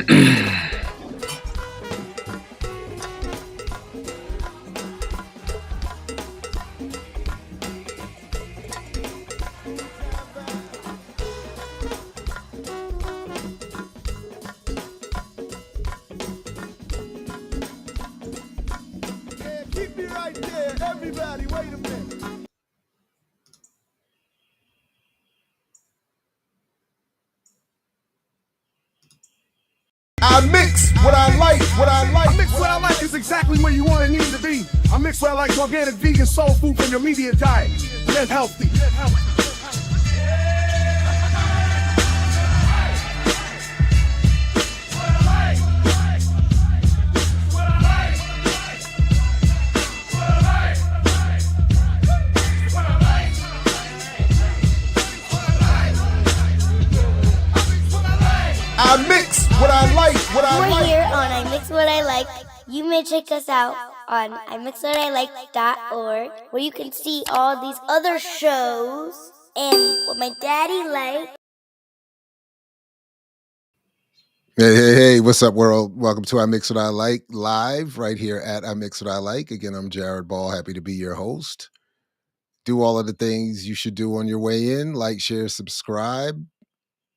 Keep me right there, everybody. Wait a minute. I mix what I like, what I like. I mix what I like is exactly where you want and need to be. I mix what I like, organic, vegan, soul food from your immediate diet. Live healthy. Live healthy. I mix what I like, what I like. We're here on I Mix What I Like. You may check us out on imixwhatilike.org, where you can see all these other shows and what my daddy likes. Hey, what's up, world? Welcome to I Mix What I Like live right here at I Mix What I Like. Again, I'm Jared Ball, happy to be your host. Do all of the things you should do on your way in, like, share, subscribe,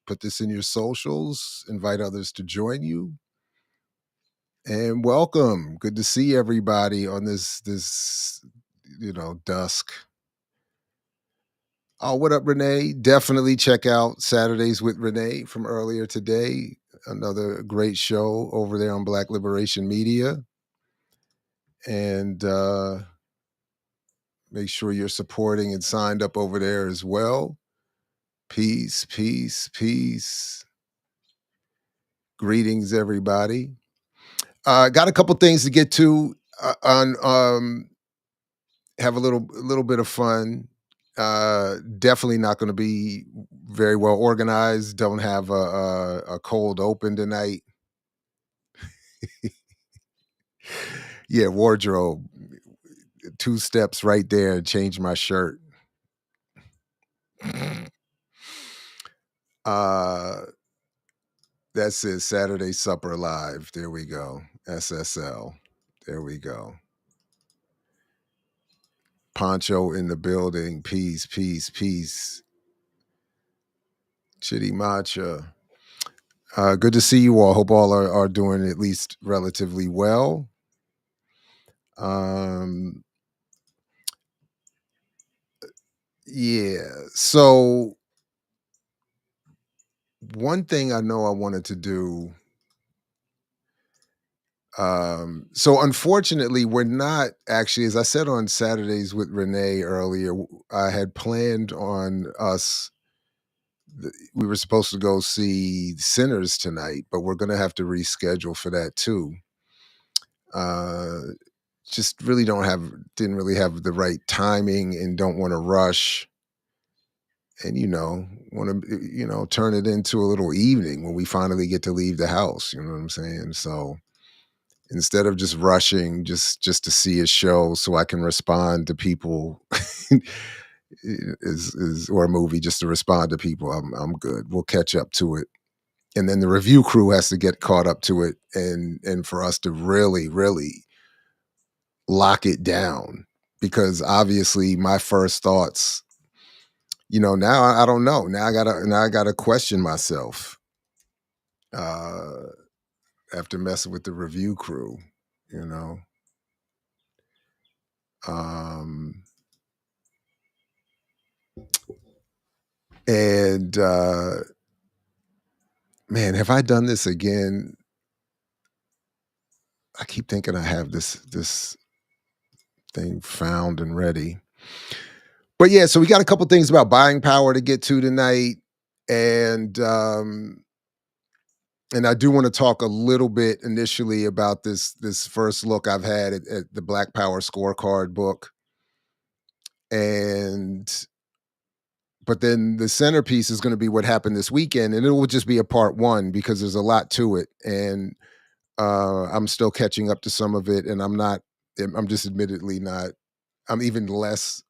put this in your socials, invite others to join you. And welcome. Good to see everybody on this dusk. Oh, what up, Renee? Definitely check out Saturdays with Renee from earlier today. Another great show over there on Black Liberation Media. And make sure you're supporting and signed up over there as well. Peace, peace, peace. Greetings, everybody. Got a couple things to get to on have a little bit of fun. Definitely not going to be very well organized. Don't have a cold open tonight. Yeah, wardrobe. 2 steps right there and change my shirt. That's it. Saturday Supper Live. There we go. SSL. There we go. Poncho in the building. Peace, peace, peace. Chitty Matcha. Good to see you all. Hope all are doing at least relatively well. Yeah. So one thing I know I wanted to do. So unfortunately, we're not actually, as I said on Saturdays with Renee earlier, I had planned on us. We were supposed to go see Sinners tonight, but we're going to have to reschedule for that too. Just really didn't really have the right timing and don't want to rush. And, want to, turn it into a little evening when we finally get to leave the house. You know what I'm saying? So instead of just rushing just to see a show so I can respond to people or a movie just to respond to people, I'm good. We'll catch up to it. And then the review crew has to get caught up to it and for us to really, really lock it down, because obviously my first thoughts, now I don't know. Now I gotta question myself after messing with the review crew, and man, have I done this again? I keep thinking I have this thing found and ready. But yeah, so we got a couple things about BuyingPower to get to tonight. And I do want to talk a little bit initially about this first look I've had at the BlackPowerScorecard book. But then the centerpiece is going to be what happened this weekend, and it will just be a part 1 because there's a lot to it. And I'm still catching up to some of it, and I'm just admittedly not, I'm even less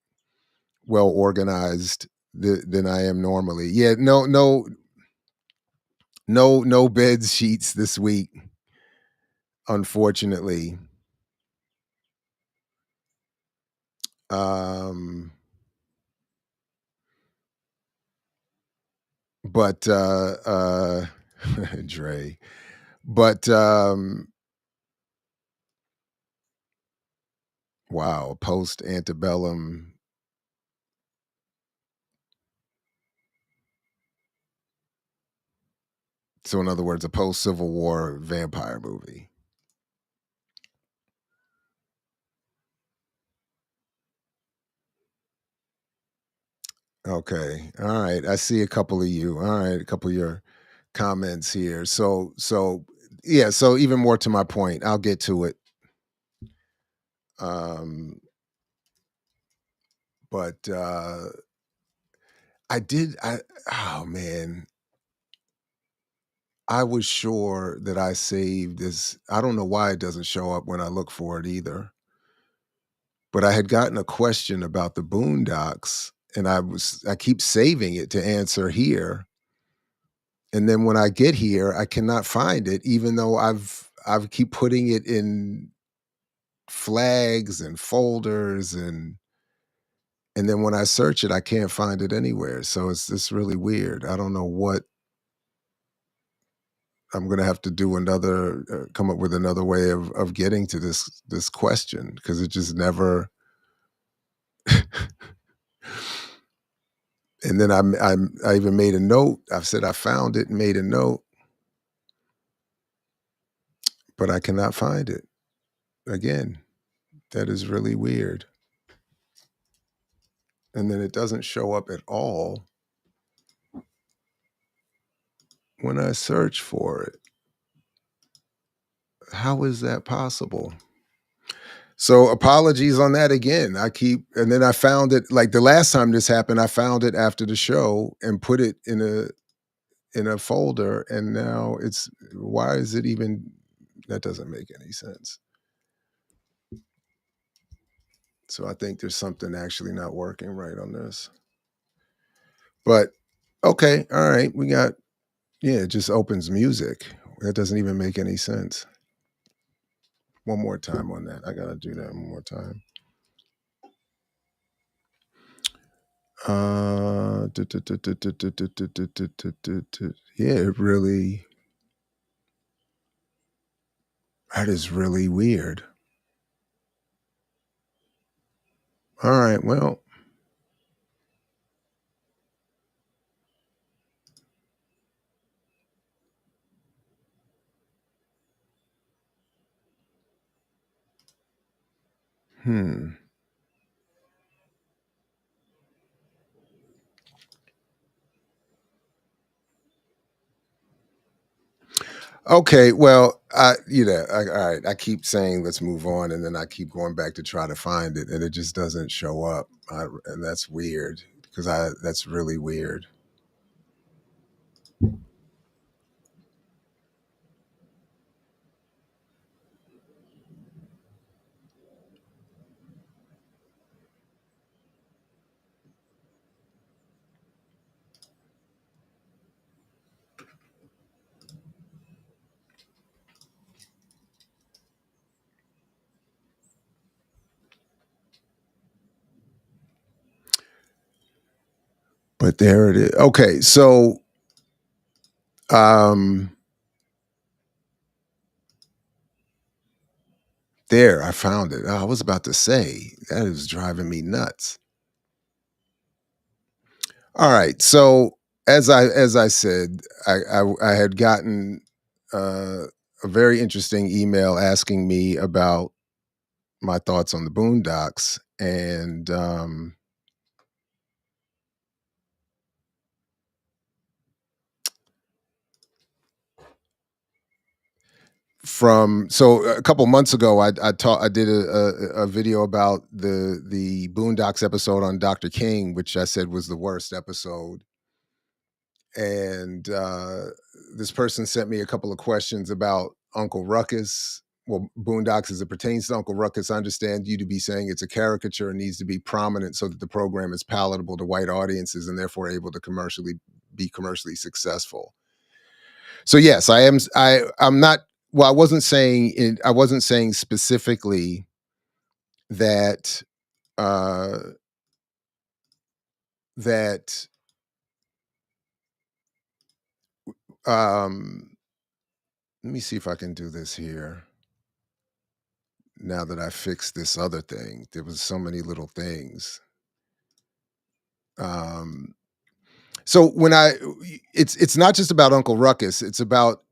well organized than I am normally. Yeah, no No bed sheets this week, unfortunately. But Dre. But wow, post antebellum. So in other words, a post Civil War vampire movie. Okay. All right. I see a couple of you. All right, a couple of your comments here. So yeah, so even more to my point, I'll get to it. But oh man, I was sure that I saved this. I don't know why it doesn't show up when I look for it either. But I had gotten a question about the Boondocks, and I keep saving it to answer here. And then when I get here, I cannot find it, even though I've keep putting it in flags and folders, and then when I search it, I can't find it anywhere. So it's really weird. I don't know what I'm going to have to do come up with another way of getting to this question, because it just never. And then I even made a note. I've said I found it and made a note, but I cannot find it. Again, that is really weird. And then it doesn't show up at all when I search for it. How is that possible? So apologies on that again. And then I found it, like the last time this happened, I found it after the show and put it in a folder, and now why is it even, that doesn't make any sense. So I think there's something actually not working right on this. But okay, all right, it just opens music. That doesn't even make any sense. One more time on that. I gotta do that one more time. Yeah, that is really weird. All right, well. Okay, well, all right. I keep saying let's move on, and then I keep going back to try to find it, and it just doesn't show up, and that's weird because that's really weird. But there it is. Okay, so there, I found it. I was about to say that is driving me nuts. All right, so as I said, I had gotten a very interesting email asking me about my thoughts on the Boondocks, and so a couple months ago, I did a video about the Boondocks episode on Dr. King, which I said was the worst episode. And this person sent me a couple of questions about Uncle Ruckus. Well, Boondocks as it pertains to Uncle Ruckus, I understand you to be saying it's a caricature and needs to be prominent so that the program is palatable to white audiences and therefore able to be commercially successful. So yes, I am. I'm not. Well, I wasn't saying. I wasn't saying specifically that. Uh, that. Let me see if I can do this here. Now that I fixed this other thing, there was so many little things. So when it's not just about Uncle Ruckus. It's about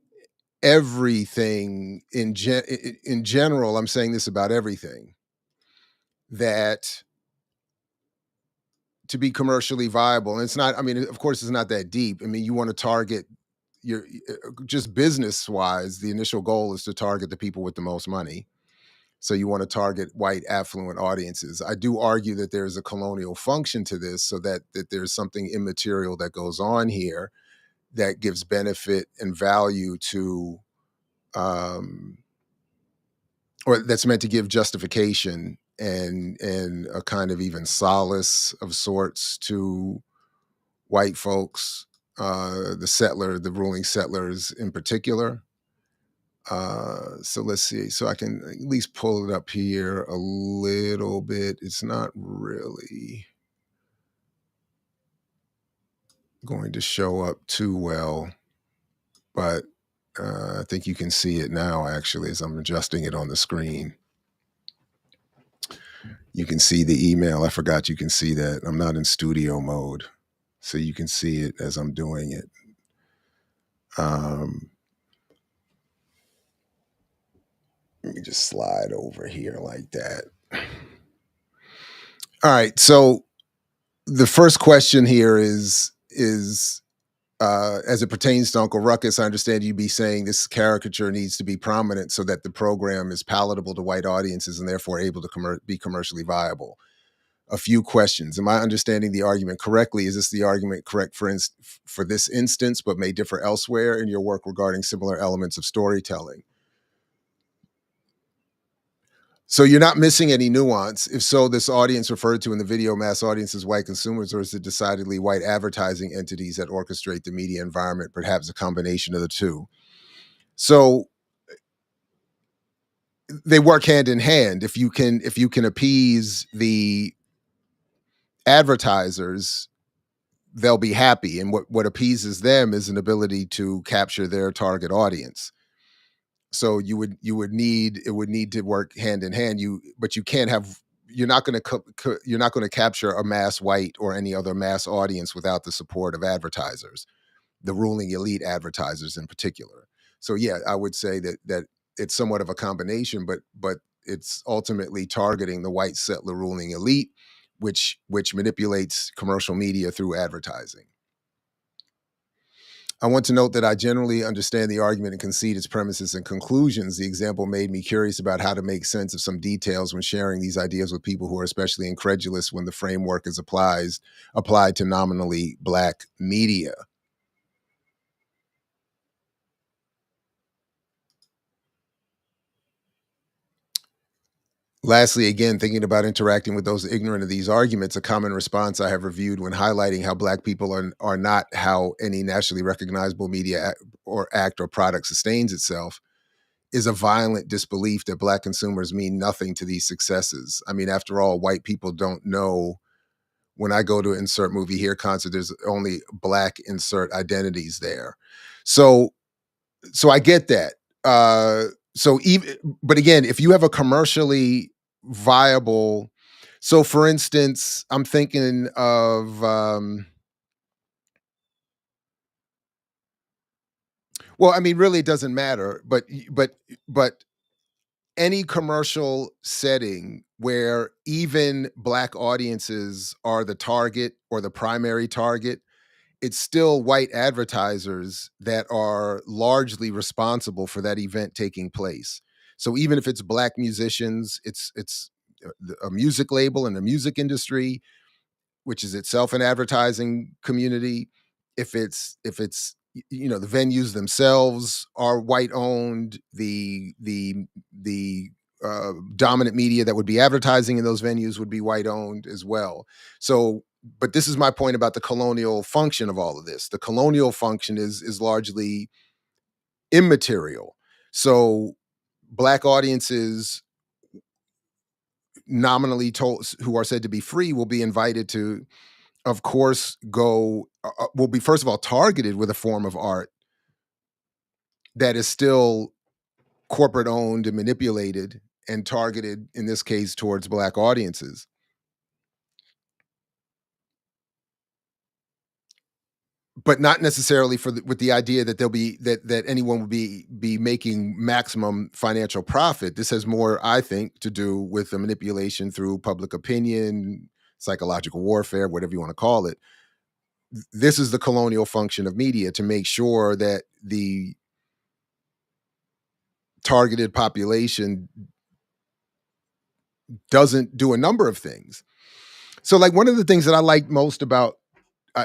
everything in general. I'm saying this about everything, that to be commercially viable, and it's not, I mean, of course it's not that deep. I mean, you want to target your, just business wise, the initial goal is to target the people with the most money. So you want to target white affluent audiences. I do argue that there's a colonial function to this, so that there's something immaterial that goes on here that gives benefit and value to, or that's meant to give justification and a kind of even solace of sorts to white folks, the ruling settlers in particular. So let's see. So I can at least pull it up here a little bit. It's not really going to show up too well, but I think you can see it now, actually, as I'm adjusting it on the screen. You can see the email. I forgot you can see that. I'm not in studio mode, so you can see it as I'm doing it. Let me just slide over here like that. All right. So the first question here is as it pertains to Uncle Ruckus, I understand you be saying this caricature needs to be prominent so that the program is palatable to white audiences and therefore able to be commercially viable. A few questions. Am I understanding the argument correctly? Is this the argument correct for this instance, but may differ elsewhere in your work regarding similar elements of storytelling? So you're not missing any nuance. If so, this audience referred to in the video mass audience is white consumers, or is it decidedly white advertising entities that orchestrate the media environment, perhaps a combination of the two? So they work hand in hand. If you can appease the advertisers, they'll be happy. And what appeases them is an ability to capture their target audience. So it would need to work hand in hand. But you can't have, you're not going to capture a mass white or any other mass audience without the support of advertisers, the ruling elite advertisers in particular. So yeah, I would say that it's somewhat of a combination, but it's ultimately targeting the white settler ruling elite, which manipulates commercial media through advertising. I want to note that I generally understand the argument and concede its premises and conclusions. The example made me curious about how to make sense of some details when sharing these ideas with people who are especially incredulous when the framework is applied to nominally Black media. Lastly, again, thinking about interacting with those ignorant of these arguments, a common response I have reviewed when highlighting how Black people are not how any nationally recognizable media or act or product sustains itself is a violent disbelief that Black consumers mean nothing to these successes. I mean, after all, white people don't know. When I go to insert movie here concert, there's only Black insert identities there. So I get that. But again, if you have a commercially viable, so for instance, I'm thinking of, well, I mean, really, it doesn't matter, but any commercial setting where even Black audiences are the target or the primary target, it's still white advertisers that are largely responsible for that event taking place. So even if it's Black musicians, it's a music label and the music industry, which is itself an advertising community. If it's the venues themselves are white owned, the dominant media that would be advertising in those venues would be white owned as well. So, but this is my point about the colonial function of all of this. The colonial function is largely immaterial. So Black audiences nominally told, who are said to be free, will be invited to, of course, will be, first of all, targeted with a form of art that is still corporate owned and manipulated and targeted, in this case, towards Black audiences. But not necessarily with the idea that there'll be that anyone will be making maximum financial profit. This has more, I think, to do with the manipulation through public opinion, psychological warfare, whatever you want to call it. This is the colonial function of media, to make sure that the targeted population doesn't do a number of things. So, like, one of the things that I like most about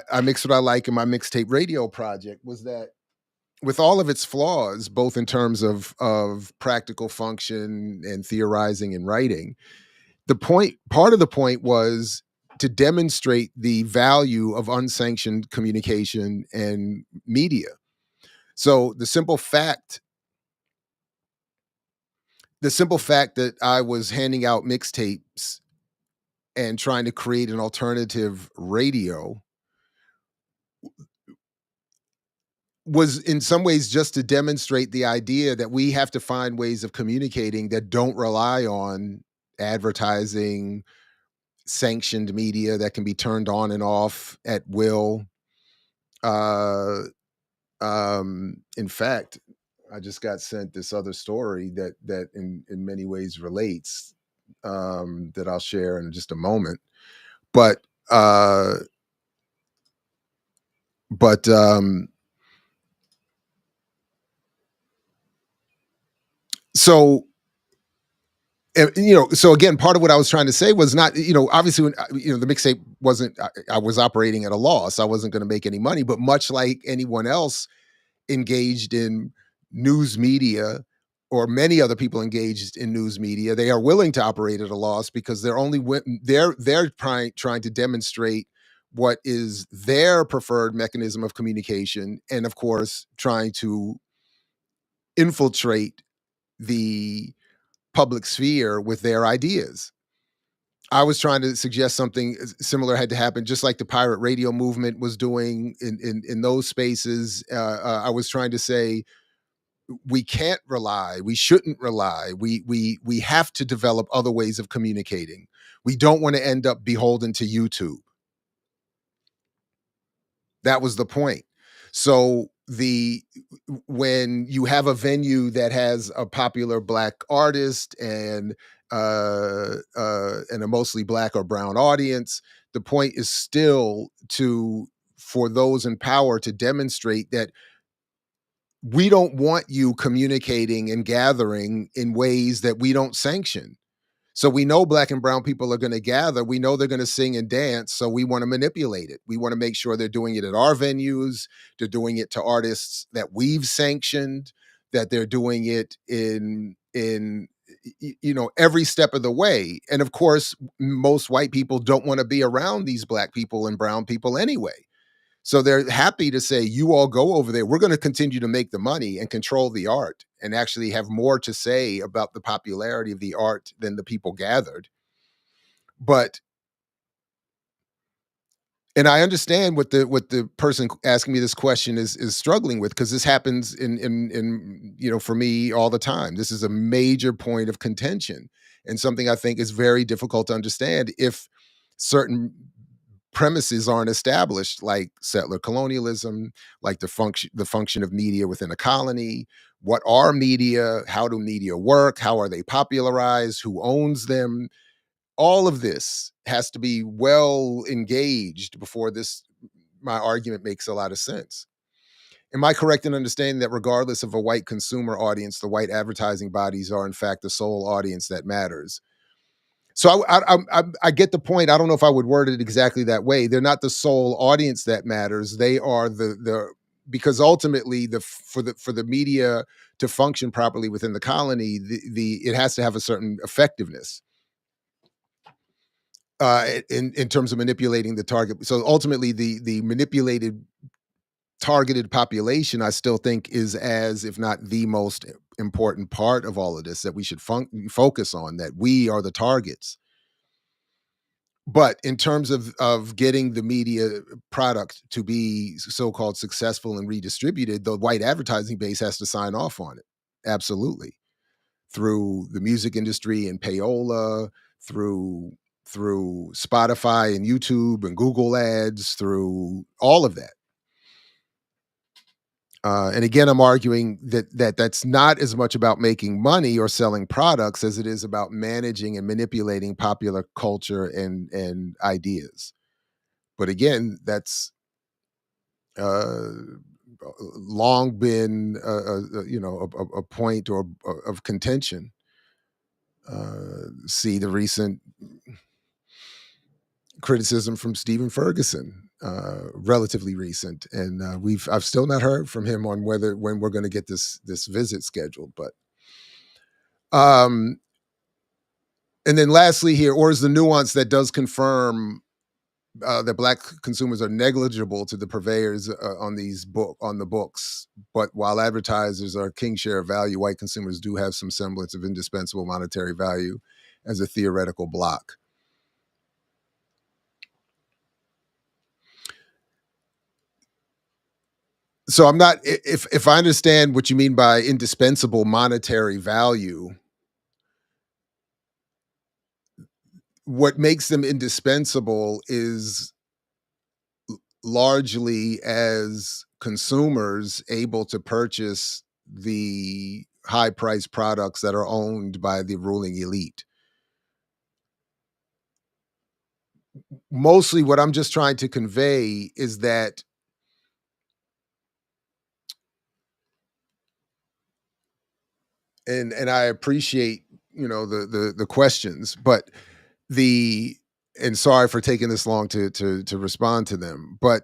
I Mix What I Like in my mixtape radio project was that, with all of its flaws, both in terms of practical function and theorizing and writing, part of the point was to demonstrate the value of unsanctioned communication and media. So the simple fact that I was handing out mixtapes and trying to create an alternative radio was in some ways just to demonstrate the idea that we have to find ways of communicating that don't rely on advertising, sanctioned media that can be turned on and off at will. In fact, I just got sent this other story that in many ways relates, that I'll share in just a moment. But so, so again, part of what I was trying to say was not, obviously, when, the mixtape wasn't, I was operating at a loss. I wasn't going to make any money, but much like anyone else engaged in news media, or many other people engaged in news media, they are willing to operate at a loss because they're trying to demonstrate what is their preferred mechanism of communication, and of course, trying to infiltrate the public sphere with their ideas. I was trying to suggest something similar had to happen, just like the pirate radio movement was doing in those spaces. I was trying to say, we shouldn't rely. We have to develop other ways of communicating. We don't want to end up beholden to YouTube. That was the point. So when you have a venue that has a popular Black artist and a mostly Black or brown audience, the point is still for those in power to demonstrate that we don't want you communicating and gathering in ways that we don't sanction. So we know Black and brown people are going to gather. We know they're going to sing and dance. So we want to manipulate it. We want to make sure they're doing it at our venues. They're doing it to artists that we've sanctioned, that they're doing it in every step of the way. And of course, most white people don't want to be around these Black people and brown people anyway. So they're happy to say, you all go over there. We're going to continue to make the money and control the art and actually have more to say about the popularity of the art than the people gathered. And I understand what the person asking me this question is struggling with, because this happens in for me all the time. This is a major point of contention and something I think is very difficult to understand if certain premises aren't established, like settler colonialism, like the function of media within a colony. What are media? How do media work? How are they popularized? Who owns them? All of this has to be well engaged before my argument makes a lot of sense. Am I correct in understanding that regardless of a white consumer audience, the white advertising bodies are in fact the sole audience that matters? So I get the point. I don't know if I would word it exactly that way. They're not the sole audience that matters. They are because ultimately for the media to function properly within the colony, it has to have a certain effectiveness in terms of manipulating the target. So ultimately, the manipulated targeted population, I still think is as, if not the most important part of all of this that we should focus on, that we are the targets. But in terms of getting the media product to be so-called successful and redistributed, the white advertising base has to sign off on it. Absolutely. Through the music industry and payola, through Spotify and YouTube and Google ads, through all of that. And again, I'm arguing that that's not as much about making money or selling products as it is about managing and manipulating popular culture and ideas. But again, that's long been a point or of contention. See the recent criticism from Stephen Ferguson, relatively recent, and I've still not heard from him on when we're going to get this visit scheduled. But and then lastly here, or is the nuance that does confirm that Black consumers are negligible to the purveyors on the books, but while advertisers are king share of value, white consumers do have some semblance of indispensable monetary value as a theoretical block. So I'm not, if I understand what you mean by indispensable monetary value, what makes them indispensable is largely as consumers able to purchase the high-priced products that are owned by the ruling elite. Mostly what I'm just trying to convey is that and I appreciate, the questions, but and sorry for taking this long to respond to them, but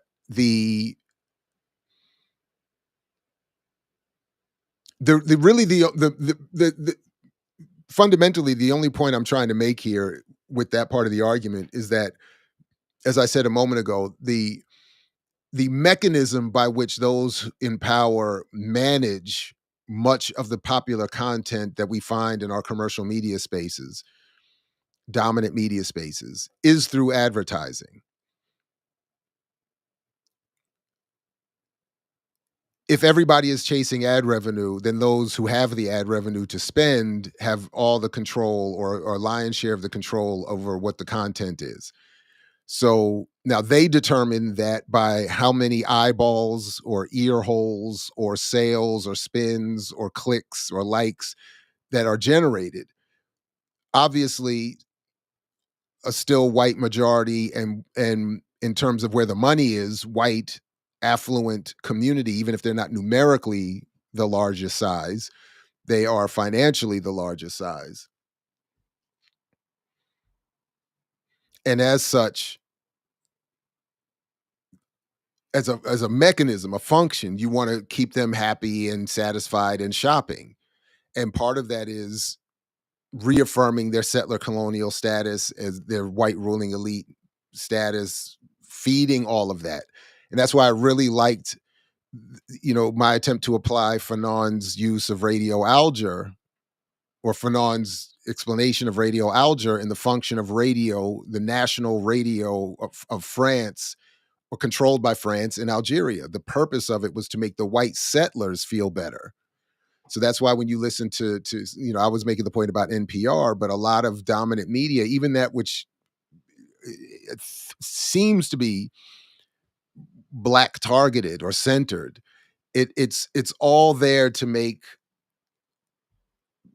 fundamentally the only point I'm trying to make here with that part of the argument is that, as I said a moment ago, the mechanism by which those in power manage much of the popular content that we find in our commercial media spaces, dominant media spaces, is through advertising. If everybody is chasing ad revenue, then those who have the ad revenue to spend have all the control or lion's share of the control over what the content is. So now they determine that by how many eyeballs or ear holes or sales or spins or clicks or likes that are generated. Obviously, a still white majority and in terms of where the money is, white, affluent community, even if they're not numerically the largest size, they are financially the largest size. And as such, as a mechanism, a function, you want to keep them happy and satisfied and shopping. And part of that is reaffirming their settler colonial status as their white ruling elite status, feeding all of that. And that's why I really liked, my attempt to apply Fanon's use of radio alger, or Fanon's explanation of radio alger and the function of radio, the national radio of France, or controlled by France in Algeria. The purpose of it was to make the white settlers feel better. So that's why when you listen to I was making the point about NPR, but a lot of dominant media, even that which seems to be Black targeted or centered, it's all there to make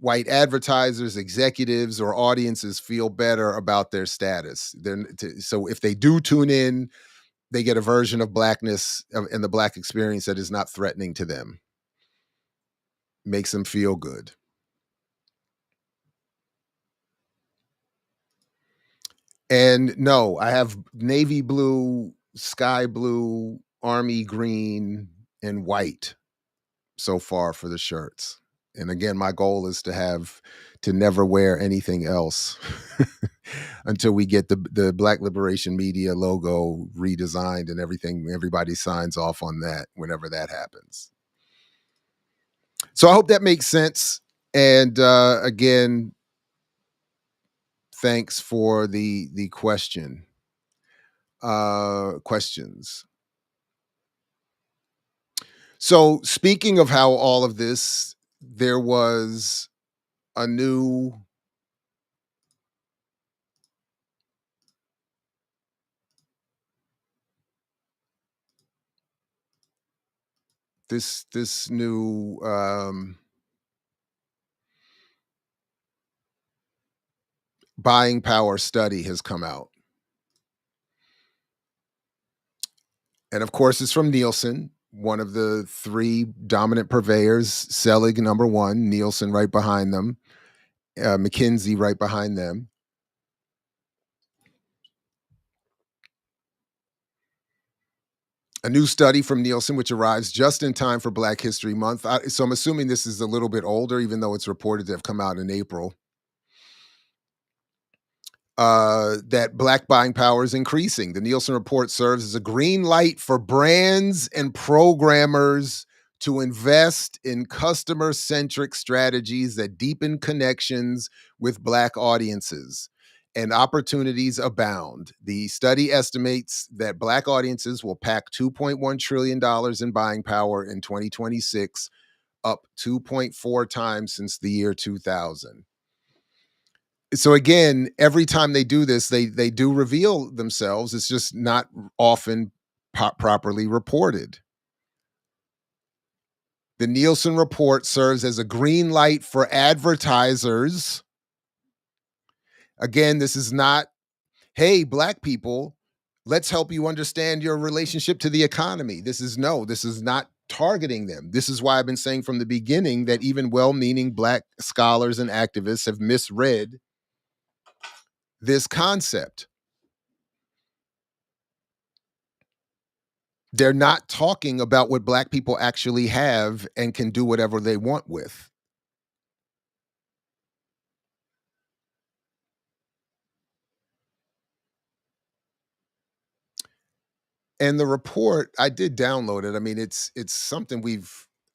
white advertisers, executives, or audiences feel better about their status. So if they do tune in, they get a version of Blackness and the Black experience that is not threatening to them. Makes them feel good. And no, I have navy blue, sky blue, army green, and white so far for the shirts. And again, my goal is to never wear anything else. until we get the Black Liberation Media logo redesigned and everything. Everybody signs off on that whenever that happens. So I hope that makes sense. And again, thanks for the questions. So speaking of how all of this, there was a new this new BuyingPower study has come out. And of course, it's from Nielsen, one of the three dominant purveyors, Selig number one, Nielsen right behind them, McKinsey right behind them. A new study from Nielsen, which arrives just in time for Black History Month. So I'm assuming this is a little bit older, even though it's reported to have come out in April. That Black buying power is increasing. The Nielsen report serves as a green light for brands and programmers to invest in customer-centric strategies that deepen connections with Black audiences, and opportunities abound. The study estimates that Black audiences will pack $2.1 trillion in buying power in 2026, up 2.4 times since the year 2000. So again, every time they do this, they do reveal themselves. It's just not often properly reported. The Nielsen report serves as a green light for advertisers. Again, this is not, hey, Black people, let's help you understand your relationship to the economy. This is not targeting them. This is why I've been saying from the beginning that even well-meaning Black scholars and activists have misread this concept. They're not talking about what Black people actually have and can do whatever they want with. And the report, I did download it. I mean, it's something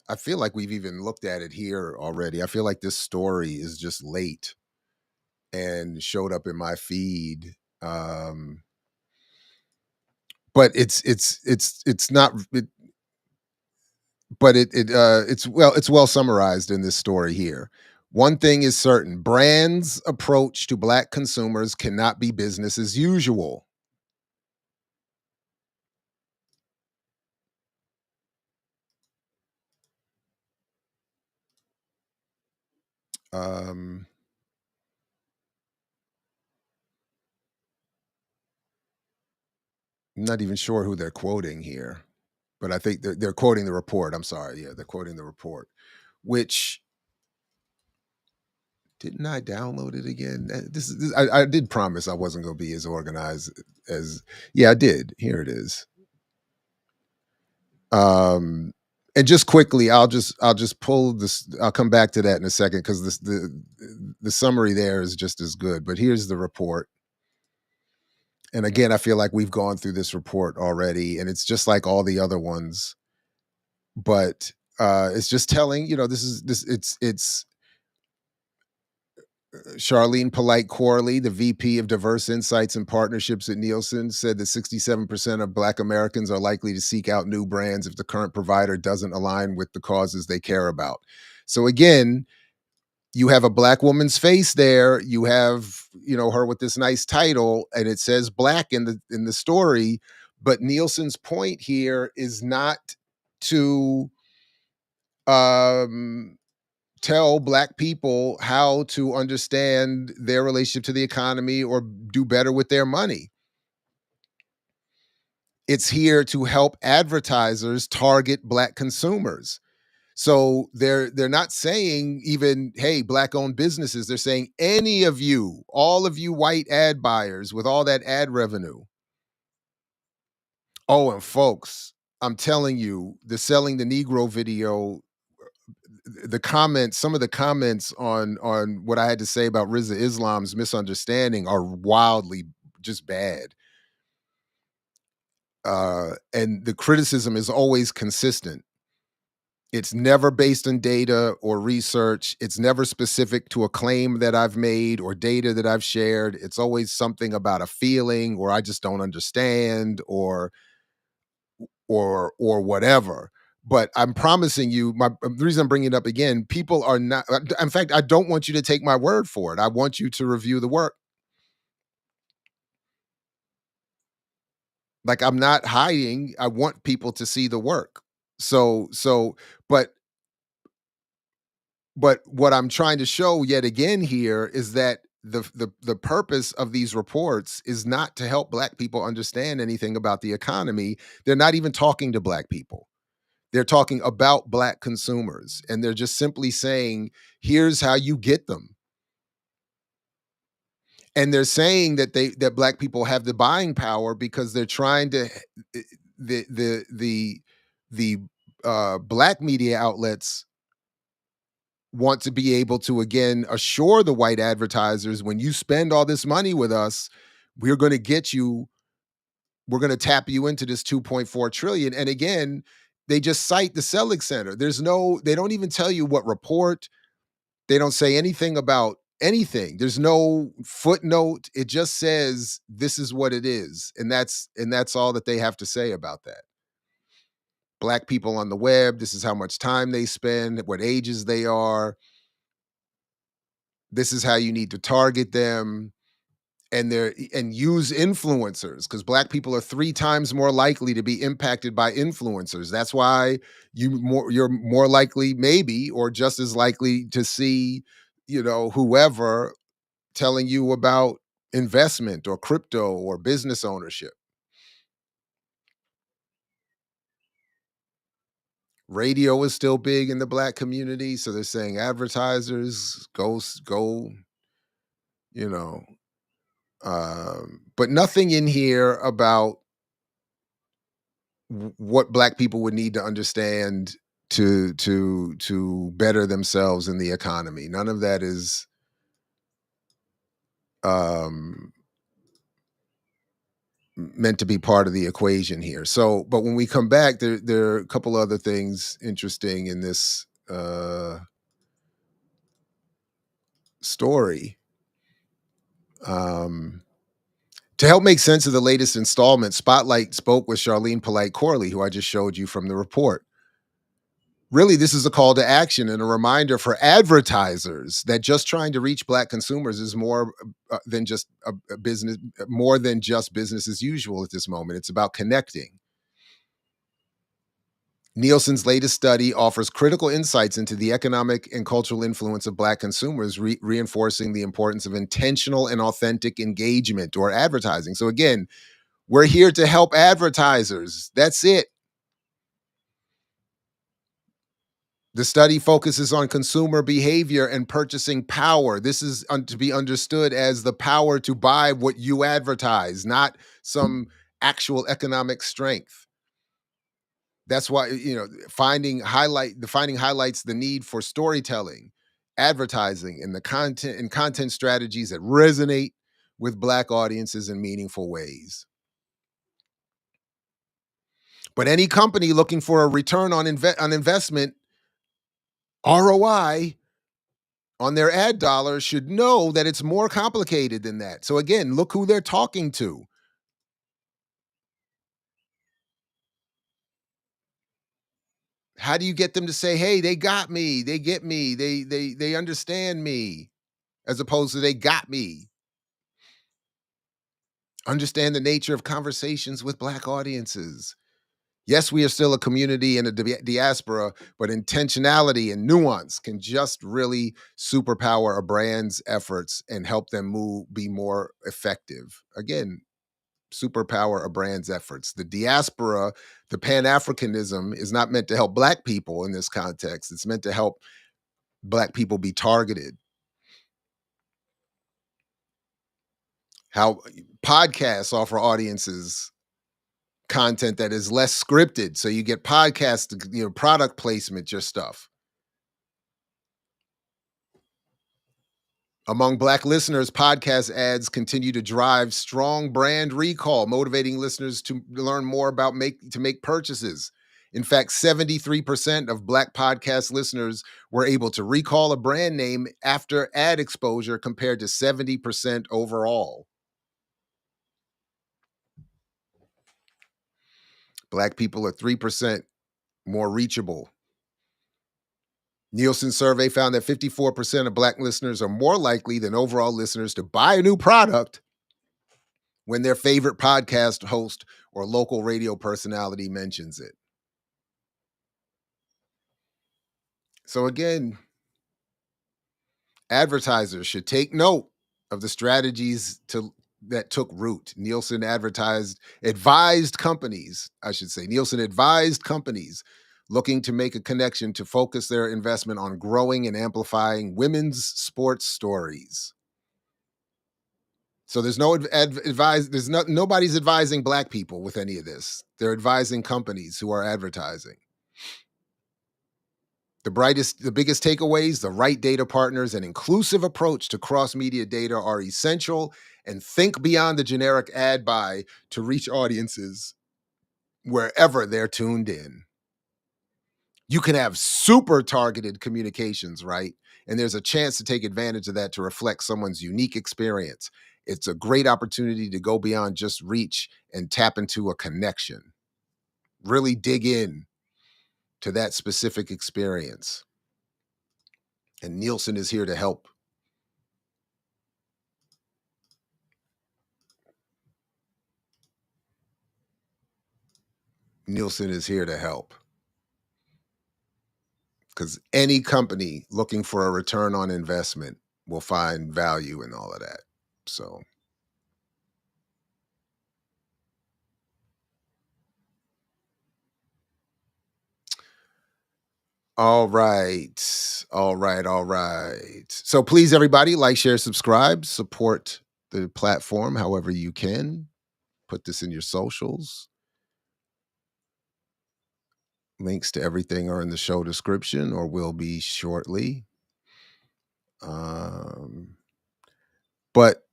I feel like we've even looked at it here already. I feel like this story is just late and showed up in my feed. But it's not but it's well summarized in this story here. One thing is certain: brands' approach to Black consumers cannot be business as usual. I'm not even sure who they're quoting here, but I think they're quoting the report. I'm sorry, yeah, they're quoting the report. Which, didn't I download it again? I did promise I wasn't going to be as organized as. Yeah, I did. Here it is. And just quickly, I'll just pull this. I'll come back to that in a second because the summary there is just as good. But here's the report. And again, I feel like we've gone through this report already, and it's just like all the other ones. But it's just telling, it's Charlene Polite Corley, the VP of Diverse Insights and Partnerships at Nielsen, said that 67% of Black Americans are likely to seek out new brands if the current provider doesn't align with the causes they care about. So again, you have a Black woman's face there. You have, her with this nice title, and it says Black in the story. But Nielsen's point here is not to tell Black people how to understand their relationship to the economy or do better with their money. It's here to help advertisers target Black consumers. So they're not saying even, hey, Black-owned businesses. They're saying any of you, all of you white ad buyers with all that ad revenue. Oh, and folks, I'm telling you, the Selling the Negro video, the comments, some of the comments on what I had to say about Rizza Islam's misunderstanding are wildly just bad. And the criticism is always consistent. It's never based on data or research. It's never specific to a claim that I've made or data that I've shared. It's always something about a feeling, or I just don't understand, or whatever. But I'm promising you, the reason I'm bringing it up again, people are not, in fact, I don't want you to take my word for it. I want you to review the work. Like, I'm not hiding. I want people to see the work. So, but what I'm trying to show yet again here is that the purpose of these reports is not to help Black people understand anything about the economy. They're not even talking to Black people. They're talking about Black consumers, and they're just simply saying, here's how you get them. And they're saying that Black people have the buying power because they're trying to the Black media outlets want to be able to again assure the white advertisers, when you spend all this money with us, we're going to get you, we're going to tap you into this 2.4 trillion. And again, they just cite the Selig Center. They don't even tell you what report. They don't say anything about anything. There's no footnote. It just says this is what it is. And that's all that they have to say about that. Black people on the web, this is how much time they spend, what ages they are. This is how you need to target them. And use influencers, because Black people are 3 times more likely to be impacted by influencers. That's why you're more likely, maybe, or just as likely to see, whoever telling you about investment or crypto or business ownership. Radio is still big in the Black community, so they're saying advertisers go, but nothing in here about what Black people would need to understand to better themselves in the economy. None of that is meant to be part of the equation here. So, but when we come back, there are a couple other things interesting in this story. To help make sense of the latest installment, Spotlight spoke with Charlene Polite Corley, who I just showed you from the report. Really, this is a call to action and a reminder for advertisers that just trying to reach Black consumers is more than just a business, more than just business as usual at this moment. It's about connecting. Nielsen's latest study offers critical insights into the economic and cultural influence of Black consumers, reinforcing the importance of intentional and authentic engagement or advertising. So again, we're here to help advertisers. That's it. The study focuses on consumer behavior and purchasing power. This is to be understood as the power to buy what you advertise, not some actual economic strength. That's why, finding highlights the need for storytelling, advertising, and content strategies that resonate with Black audiences in meaningful ways. But any company looking for a return on investment, ROI, on their ad dollars should know that it's more complicated than that. So again, look who they're talking to. How do you get them to say, hey, they got me, they get me, they understand me, as opposed to they got me? Understand the nature of conversations with Black audiences. Yes, we are still a community and a diaspora, but intentionality and nuance can just really superpower a brand's efforts and help them be more effective. Again, superpower a brand's efforts. The diaspora, the Pan-Africanism is not meant to help Black people in this context. It's meant to help Black people be targeted. How podcasts offer audiences content that is less scripted. So you get podcasts, product placement, your stuff. Among Black listeners, podcast ads continue to drive strong brand recall, motivating listeners to learn more about to make purchases. In fact, 73% of Black podcast listeners were able to recall a brand name after ad exposure compared to 70% overall. Black people are 3% more reachable. Nielsen survey found that 54% of Black listeners are more likely than overall listeners to buy a new product when their favorite podcast host or local radio personality mentions it. So again, advertisers should take note of the strategies that took root. Nielsen advised companies looking to make a connection to focus their investment on growing and amplifying women's sports stories. So there's nobody's advising Black people with any of this. They're advising companies who are advertising. The biggest takeaways: the right data partners and inclusive approach to cross-media data are essential, and think beyond the generic ad buy to reach audiences wherever they're tuned in. You can have super targeted communications, right? And there's a chance to take advantage of that to reflect someone's unique experience. It's a great opportunity to go beyond just reach and tap into a connection. Really dig in to that specific experience. And Nielsen is here to help. Nielsen is here to help. Because any company looking for a return on investment will find value in all of that. So, all right. So please, everybody, like, share, subscribe, support the platform however you can. Put this in your socials. Links to everything are in the show description or will be shortly. But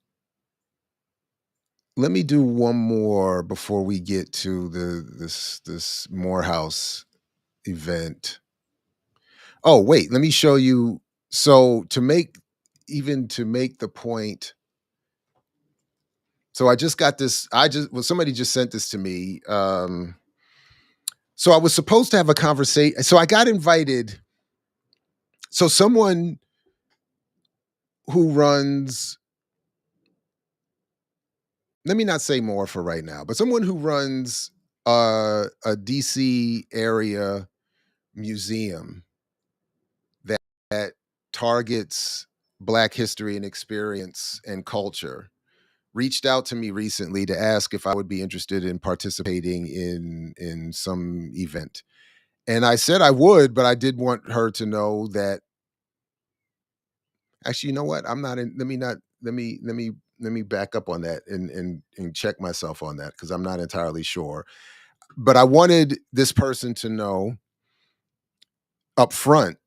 let me do one more before we get to this Morehouse event. Oh, wait, let me show you. So somebody just sent this to me. So I was supposed to have a conversation. So I got invited. So someone who runs, let me not say more for right now, but someone who runs a DC area museum that targets Black history and experience and culture reached out to me recently to ask if I would be interested in participating in some event. And I said I would, but I did want her to know that, actually, you know what? I'm not in, let me back up on that and check myself on that, because I'm not entirely sure. But I wanted this person to know up front.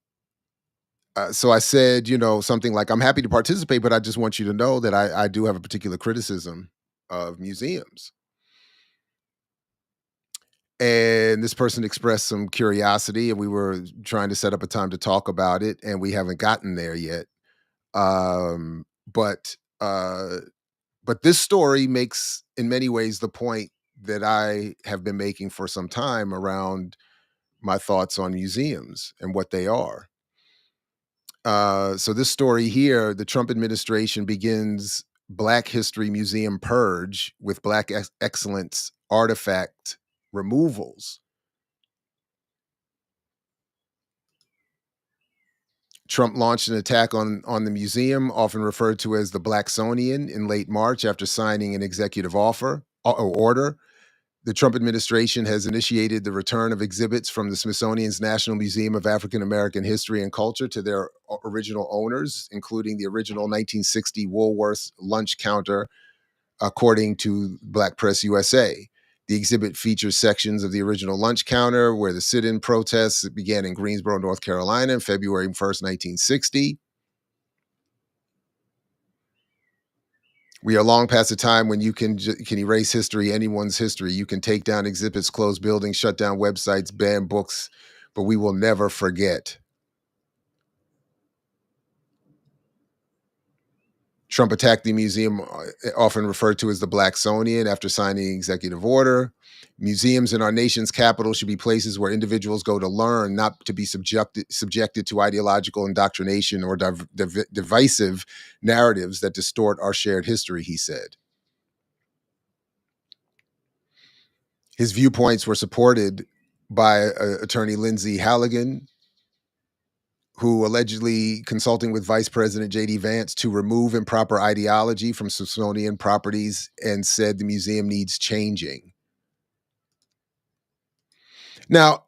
So I said, something like, I'm happy to participate, but I just want you to know that I do have a particular criticism of museums. And this person expressed some curiosity, and we were trying to set up a time to talk about it, and we haven't gotten there yet. But this story makes, in many ways, the point that I have been making for some time around my thoughts on museums and what they are. So this story here, the Trump administration begins Black History Museum purge with Black excellence artifact removals. Trump launched an attack on the museum, often referred to as the Blacksonian, in late March after signing an executive order. The Trump administration has initiated the return of exhibits from the Smithsonian's National Museum of African American History and Culture to their original owners, including the original 1960 Woolworth's lunch counter, according to Black Press USA. The exhibit features sections of the original lunch counter where the sit-in protests began in Greensboro, North Carolina, on February 1st, 1960. We are long past the time when you can erase history, anyone's history. You can take down exhibits, close buildings, shut down websites, ban books, but we will never forget. Trump attacked the museum, often referred to as the Blacksonian, after signing an executive order. Museums in our nation's capital should be places where individuals go to learn, not to be subjected to ideological indoctrination or divisive narratives that distort our shared history, he said. His viewpoints were supported by attorney Lindsay Halligan, who allegedly consulting with Vice President J.D. Vance to remove improper ideology from Smithsonian properties and said the museum needs changing. Now,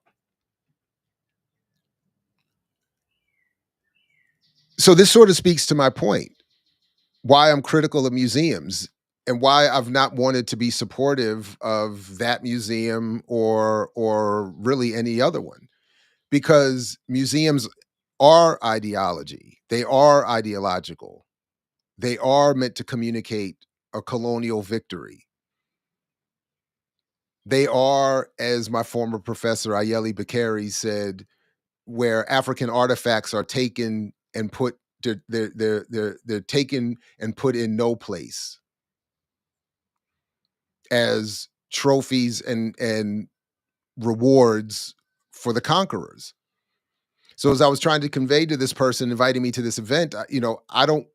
so this sort of speaks to my point, why I'm critical of museums and why I've not wanted to be supportive of that museum or really any other one. Because museums are ideology. They are ideological. They are meant to communicate a colonial victory. They are, as my former professor Ayeli Bakari said, where African artifacts are taken and put they're taken and put in no place as trophies and rewards for the conquerors. So as I was trying to convey to this person inviting me to this event, I don't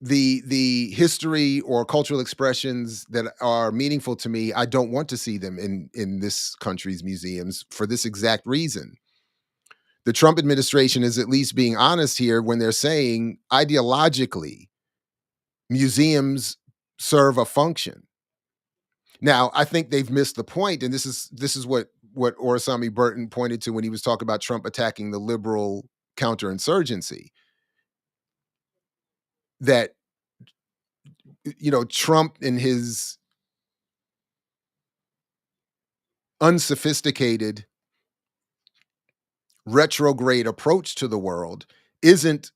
the history or cultural expressions that are meaningful to me, I don't want to see them in this country's museums for this exact reason. The Trump administration is at least being honest here when they're saying ideologically museums serve a function. Now, I think they've missed the point, and this is what Orasami Burton pointed to when he was talking about Trump attacking the liberal counterinsurgency. That Trump in his unsophisticated retrograde approach to the world isn't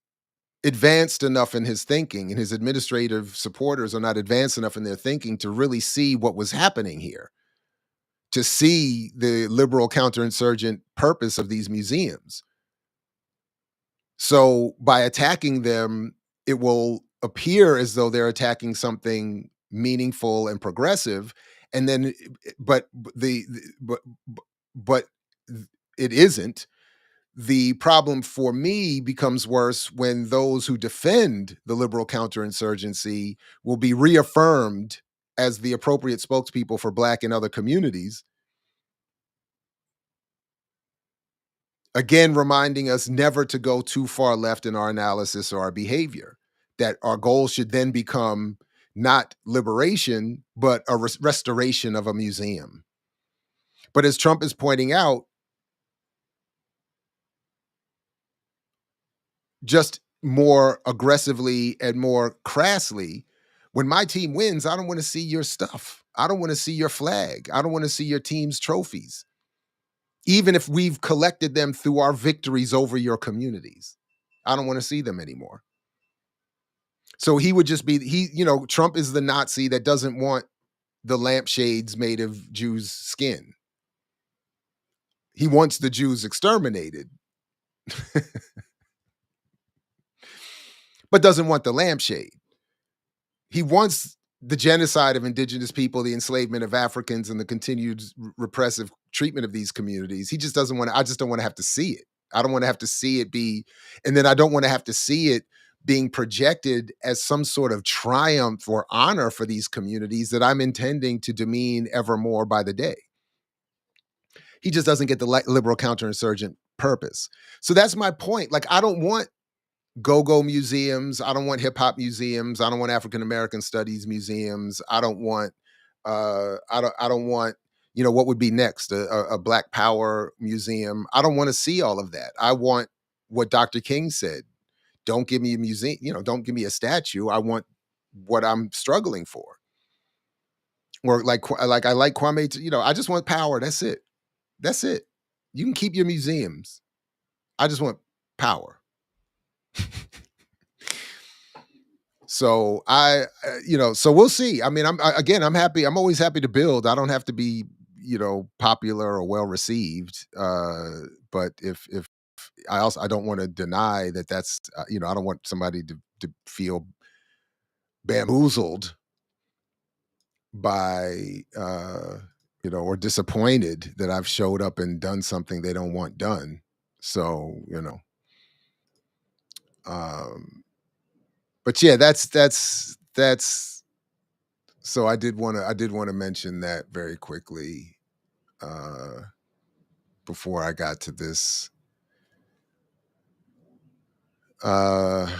advanced enough in his thinking, and his administrative supporters are not advanced enough in their thinking to really see what was happening here, to see the liberal counterinsurgent purpose of these museums. So by attacking them, it will appear as though they're attacking something meaningful and progressive, and then but but it isn't. The problem for me becomes worse when those who defend the liberal counterinsurgency will be reaffirmed as the appropriate spokespeople for Black and other communities. Again, reminding us never to go too far left in our analysis or our behavior, that our goal should then become not liberation, but a restoration of a museum. But as Trump is pointing out, just more aggressively and more crassly, when my team wins, I don't want to see your stuff. I don't want to see your flag. I don't want to see your team's trophies, even if we've collected them through our victories over your communities. I don't want to see them anymore. So he would just be, Trump is the Nazi that doesn't want the lampshades made of Jews' skin. He wants the Jews exterminated, but doesn't want the lampshade. He wants the genocide of indigenous people, the enslavement of Africans, and the continued repressive treatment of these communities. He just doesn't want to, I just don't want to have to see it. I don't want to have to see it be, and then I don't want to have to see it being projected as some sort of triumph or honor for these communities that I'm intending to demean ever more by the day. He just doesn't get the liberal counterinsurgent purpose. So that's my point. Like, I don't want go-go museums. I don't want hip-hop museums. I don't want African American studies museums. I don't want I don't want, what would be next, a Black Power museum. I don't want to see all of that. I want what Dr. King said. Don't give me a museum, don't give me a statue. I want what I'm struggling for. Or like I like Kwame, I just want power. That's it. That's it. You can keep your museums. I just want power. So so we'll see. I mean, I'm happy. I'm always happy to build. I don't have to be, popular or well received. But if I don't want to deny that that's, I don't want somebody to feel bamboozled by, or disappointed that I've showed up and done something they don't want done. So, um, but yeah, that's so I did want to mention that very quickly uh before I got to this. uh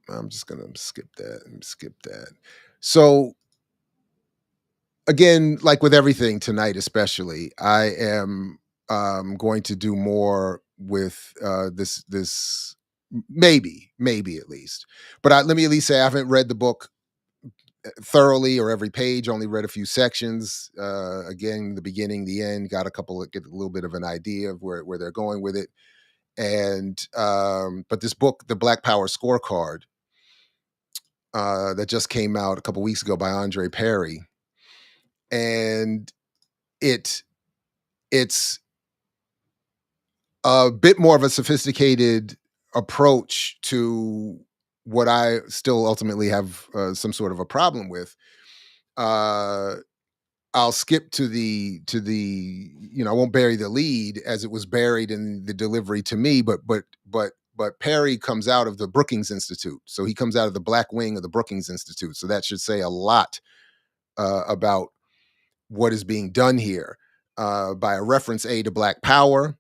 I'm just gonna skip that and skip that. So again, like with everything tonight, especially, I am going to do more with this maybe at least. But let me at least say I haven't read the book thoroughly or every page, only read a few sections. Again, the beginning, the end, got get a little bit of an idea of where they're going with it. And but this book, the Black Power Scorecard, that just came out a couple weeks ago by Andre Perry, and it's a bit more of a sophisticated approach to what I still ultimately have some sort of a problem with. Uh, I'll skip to I won't bury the lead as it was buried in the delivery to me, but Perry comes out of the Brookings Institute. So he comes out of the black wing of the Brookings Institute. So that should say a lot about what is being done here, by a reference A to Black Power,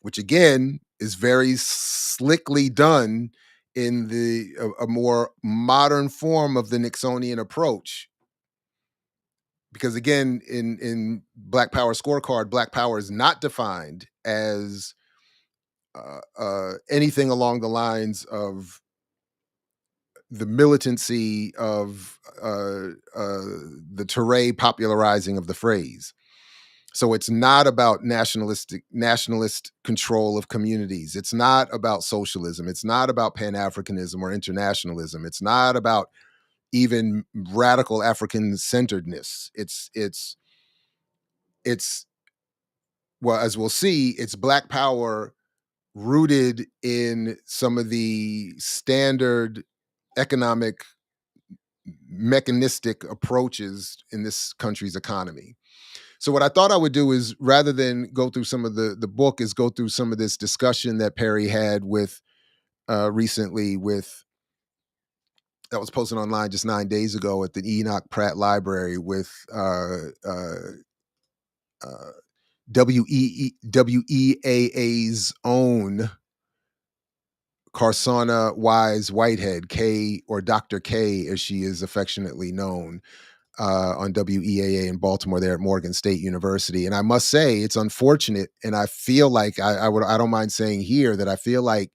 which again is very slickly done in a more modern form of the Nixonian approach. Because again, in Black Power Scorecard, Black Power is not defined as anything along the lines of the militancy of the Ture popularizing of the phrase. So it's not about nationalist control of communities. It's not about socialism. It's not about Pan-Africanism or internationalism. It's not about even radical African centeredness. It's well, as we'll see, it's Black Power rooted in some of the standard economic mechanistic approaches in this country's economy. So what I thought I would do is, rather than go through some of the book, is go through some of this discussion that Perry had with recently with that was posted online just 9 days ago at the Enoch Pratt Library with WEAA's own Carsana Wise Whitehead, K, or Dr. K as she is affectionately known, on WEAA in Baltimore there at Morgan State University. And I must say it's unfortunate, and I feel like I don't mind saying here that I feel like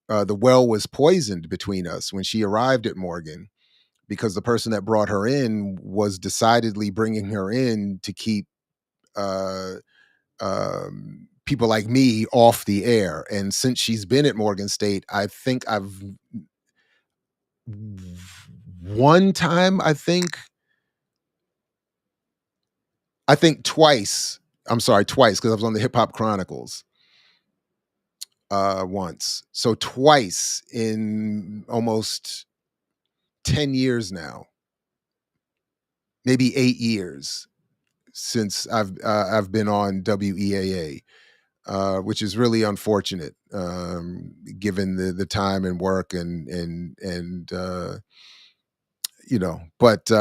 the well was poisoned between us when she arrived at Morgan, because the person that brought her in was decidedly bringing her in to keep people like me off the air. And since she's been at Morgan State, I think one time, I think twice. I'm sorry, twice, because I was on the Hip Hop Chronicles once. So twice in almost 10 years now, maybe 8 years since I've been on WEAA, which is really unfortunate, given the time and work and but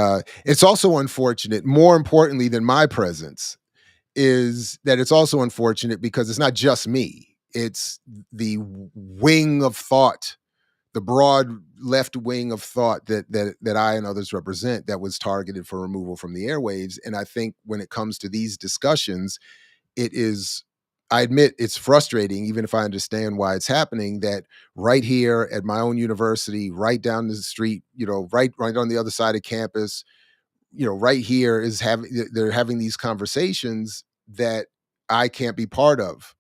it's also unfortunate, more importantly than my presence, is that it's also unfortunate because it's not just me. It's the wing of thought, the broad left wing of thought that I and others represent, that was targeted for removal from the airwaves. And I think when it comes to these discussions, it is, I admit it's frustrating, even if I understand why it's happening, that right here at my own university, right down the street, right on the other side of campus, right here they're having these conversations that I can't be part of,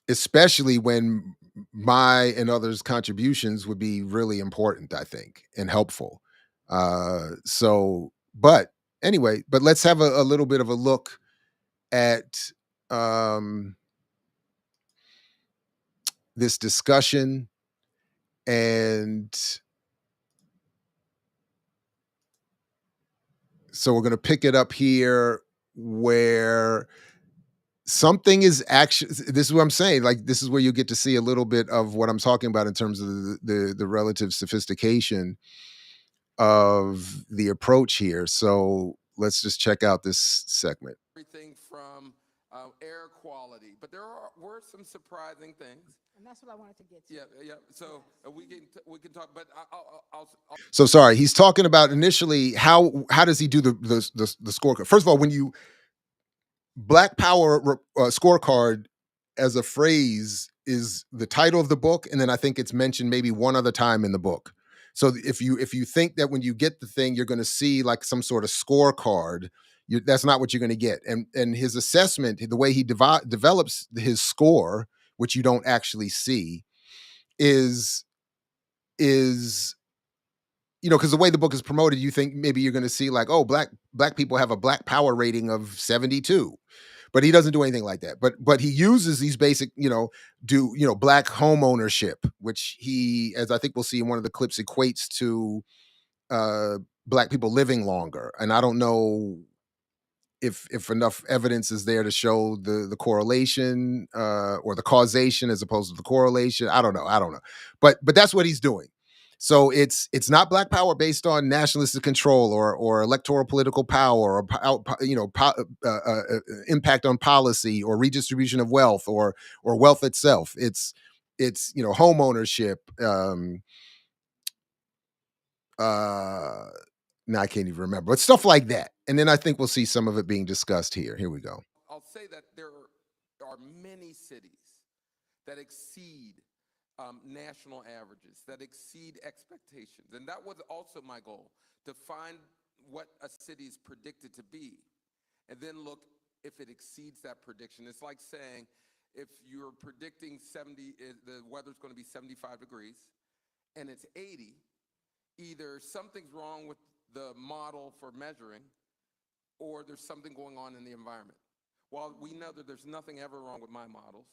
especially when my and others' contributions would be really important, I think, and helpful. But anyway, but let's have a little bit of a look at um, this discussion. And so we're going to pick it up here where something is actually, this is what I'm saying, like this is where you get to see a little bit of what I'm talking about in terms of the relative sophistication of the approach here. So let's just check out this segment. Everything from air quality, but were some surprising things. And that's what I wanted to get to. Yeah. So we can talk, but I'll. So sorry, he's talking about initially how does he do the scorecard? First of all, when you Black Power scorecard as a phrase is the title of the book, and then I think it's mentioned maybe one other time in the book. So if you think that when you get the thing you're going to see like some sort of scorecard, that's not what you're going to get. And his assessment, the way he develops his score, which you don't actually see, is because the way the book is promoted, you think maybe you're going to see like, oh, black people have a Black Power rating of 72. But he doesn't do anything like that. But he uses these basic, black home ownership, which he, as I think we'll see in one of the clips, equates to black people living longer. And I don't know if enough evidence is there to show the correlation or the causation as opposed to the correlation. I don't know. But that's what he's doing. So it's not Black Power based on nationalistic control or electoral political power or impact on policy or redistribution of wealth or wealth itself. It's home ownership. Now I can't even remember, but stuff like that. And then I think we'll see some of it being discussed here. Here we go. I'll say that there are many cities that exceed national averages, that exceed expectations. And that was also my goal, to find what a city is predicted to be, and then look if it exceeds that prediction. It's like saying, if you're predicting the weather's going to be 75 degrees, and it's 80, either something's wrong with the model for measuring, or there's something going on in the environment. While we know that there's nothing ever wrong with my models,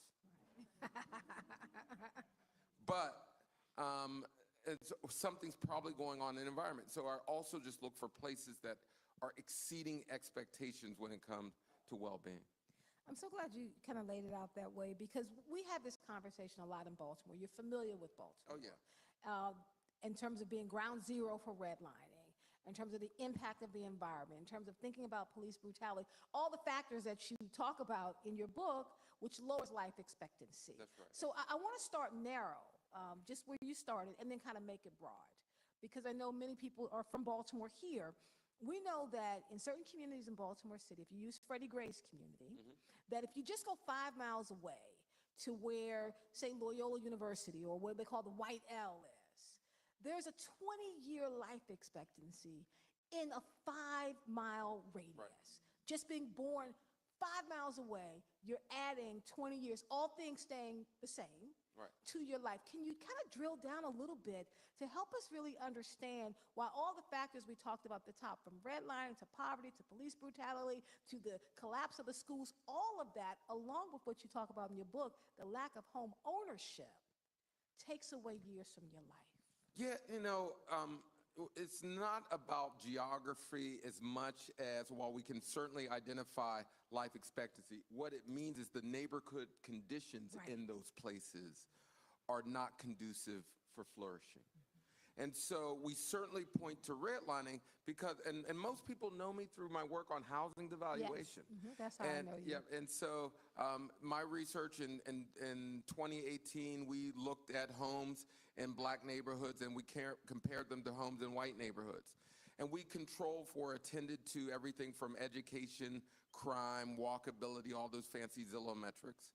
but something's probably going on in the environment. So I also just look for places that are exceeding expectations when it comes to well-being. I'm so glad you kind of laid it out that way, because we have this conversation a lot in Baltimore. You're familiar with Baltimore. Oh, yeah. In terms of being ground zero for redlining, in terms of the impact of the environment, in terms of thinking about police brutality, all the factors that you talk about in your book, which lowers life expectancy. That's right. So I want to start narrow, just where you started, and then kind of make it broad, because I know many people are from Baltimore here. We know that in certain communities in Baltimore City, if you use Freddie Gray's community, that if you just go 5 miles away to where, say, Loyola University or what they call the White L is, there's a 20-year life expectancy in a 5-mile radius. Right. Just being born 5 miles away, you're adding 20 years, all things staying the same, right, to your life. Can you kind of drill down a little bit to help us really understand why all the factors we talked about at the top, from redlining to poverty to police brutality to the collapse of the schools, all of that, along with what you talk about in your book, the lack of home ownership, takes away years from your life? Yeah, it's not about geography as much as, while we can certainly identify life expectancy, what it means is the neighborhood conditions in those places are not conducive for flourishing. And so we certainly point to redlining because, and most people know me through my work on housing devaluation. Yes. That's how I know you. Yeah, and so my research in 2018, we looked at homes in black neighborhoods and we compared them to homes in white neighborhoods. And we attended to everything from education, crime, walkability, all those fancy Zillow metrics.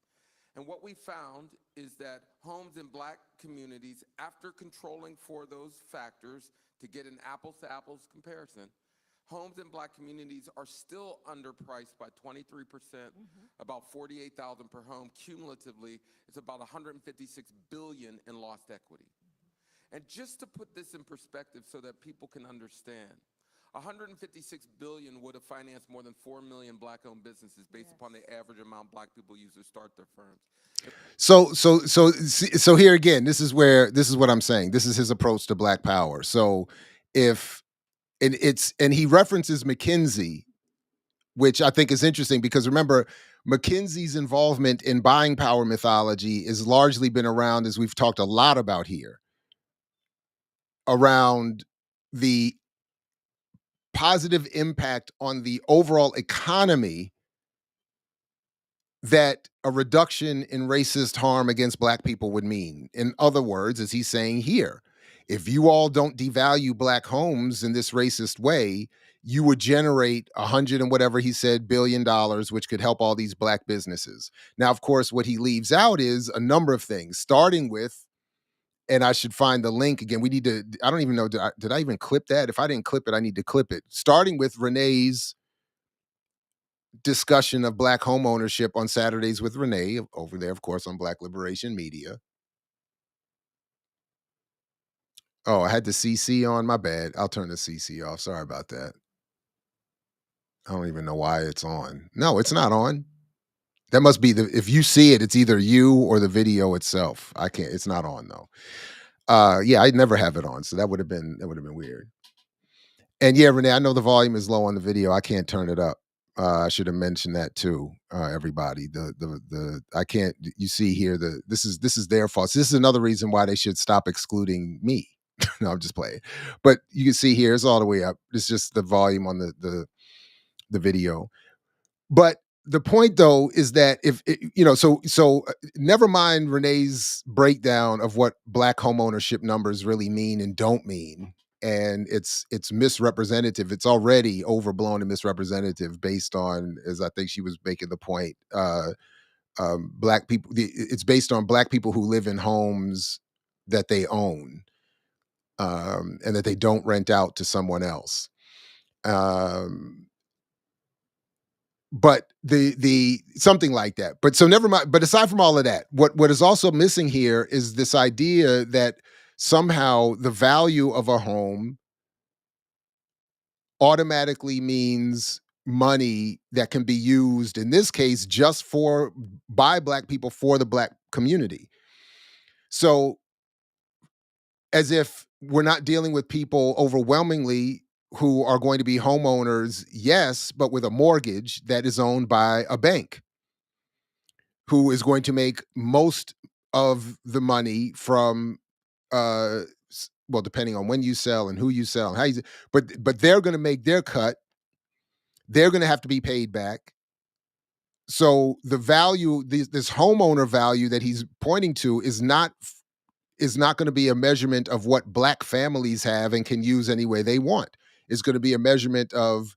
And what we found is that homes in black communities, after controlling for those factors to get an apples-to-apples comparison, Homes in black communities are still underpriced by 23%, about $48,000 per home. Cumulatively, it's about $156 billion in lost equity. And just to put this in perspective so that people can understand, $156 billion would have financed more than 4 million black-owned businesses based upon the average amount black people use to start their firms. So here again, this is what I'm saying. This is his approach to Black Power. So and he references McKinsey, which I think is interesting because remember, McKinsey's involvement in buying power mythology has largely been around, as we've talked a lot about here, around the positive impact on the overall economy that a reduction in racist harm against black people would mean. In other words, as he's saying here, if you all don't devalue black homes in this racist way, you would generate $100 and whatever he said $billion, which could help all these black businesses. Now, of course, what he leaves out is a number of things, starting with, and I should find the link again. We need to, I don't even know, did I even clip that? If I didn't clip it, I need to clip it. Starting with Renee's discussion of black home ownership on Saturdays with Renee over there, of course, on Black Liberation Media. Oh, I had the CC on, my bad. I'll turn the CC off. Sorry about that. I don't even know why it's on. No, it's not on. That must be if you see it, it's either you or the video itself. It's not on though. Yeah, I'd never have it on. So that would have been weird. And yeah, Renee, I know the volume is low on the video. I can't turn it up. I should have mentioned that too, everybody. I can't. You see here, this is their fault. So this is another reason why they should stop excluding me. No, I'm just playing. But you can see here, it's all the way up. It's just the volume on the video. But the point though is that never mind Renee's breakdown of what black homeownership numbers really mean and don't mean. And it's misrepresentative. It's already overblown and misrepresentative based on, as I think she was making the point, black people. It's based on black people who live in homes that they own, and that they don't rent out to someone else. But the something like that. But so never mind. But aside from all of that, what is also missing here is this idea that somehow the value of a home automatically means money that can be used, in this case, just by black people for the black community. So as if we're not dealing with people overwhelmingly who are going to be homeowners, yes, but with a mortgage that is owned by a bank, who is going to make most of the money from, well, depending on when you sell and who you sell and how you, but they're going to make their cut. They're going to have to be paid back. So the value, this homeowner value that he's pointing to is not going to be a measurement of what black families have and can use any way they want. It's going to be a measurement of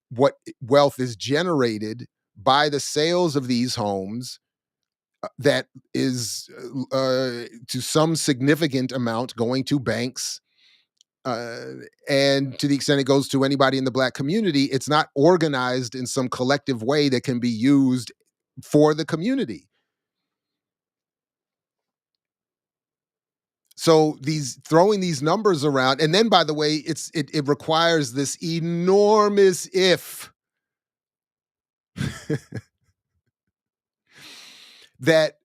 what wealth is generated by the sales of these homes that is to some significant amount going to banks. And to the extent it goes to anybody in the black community, it's not organized in some collective way that can be used for the community. So throwing these numbers around, and then by the way, it requires this enormous if that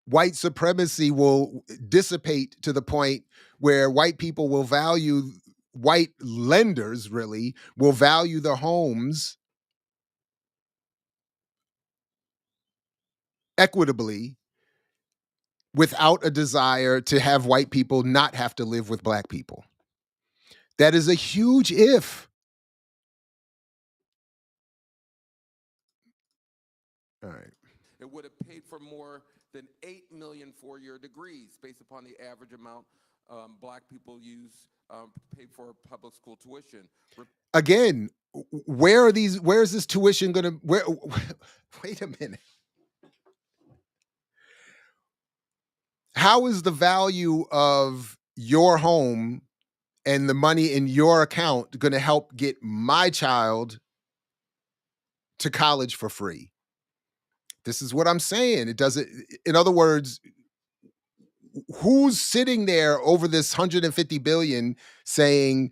white supremacy will dissipate to the point where white people will value, white lenders really will value the homes equitably without a desire to have white people not have to live with black people. That is a huge if. All right. It would have paid for more than 8 million four-year degrees based upon the average amount black people use pay for public school tuition. Again, where is this tuition going to, wait a minute. How is the value of your home and the money in your account going to help get my child to college for free. This is what I'm saying. It doesn't, in other words, who's sitting there over this 150 billion saying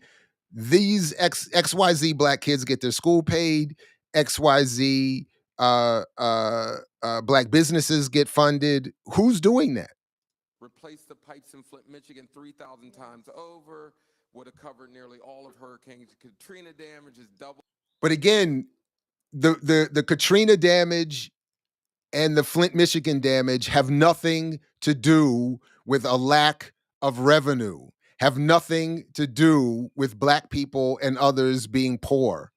these XYZ black kids get their school paid, XYZ black businesses get funded? Who's doing that? Replace the pipes in Flint, Michigan 3,000 times over, would have covered nearly all of Hurricane Katrina damage, is double. But again, the Katrina damage and the Flint, Michigan damage have nothing to do with a lack of revenue, have nothing to do with black people and others being poor.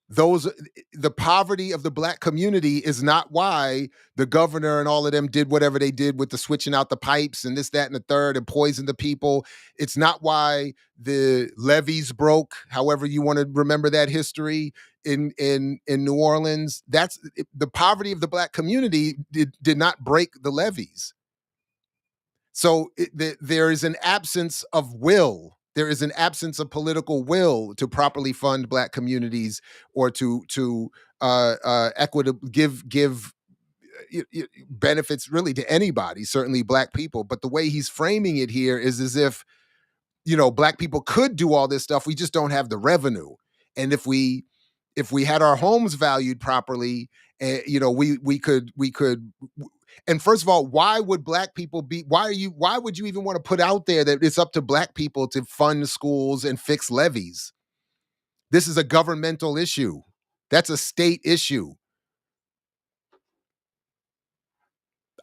The poverty of the black community is not why the governor and all of them did whatever they did with the switching out the pipes and this, that, and the third and poisoned the people. It's not why the levees broke, however you want to remember that history in New Orleans. That's the poverty of the black community did not break the levees. So there is an absence of will. There is an absence of political will to properly fund black communities or to equitable give benefits really to anybody, certainly black people. But the way he's framing it here is as if, black people could do all this stuff. We just don't have the revenue. And if we had our homes valued properly, we could. And first of all, why would black people why would you even want to put out there that it's up to black people to fund schools and fix levees? This is a governmental issue. That's a state issue.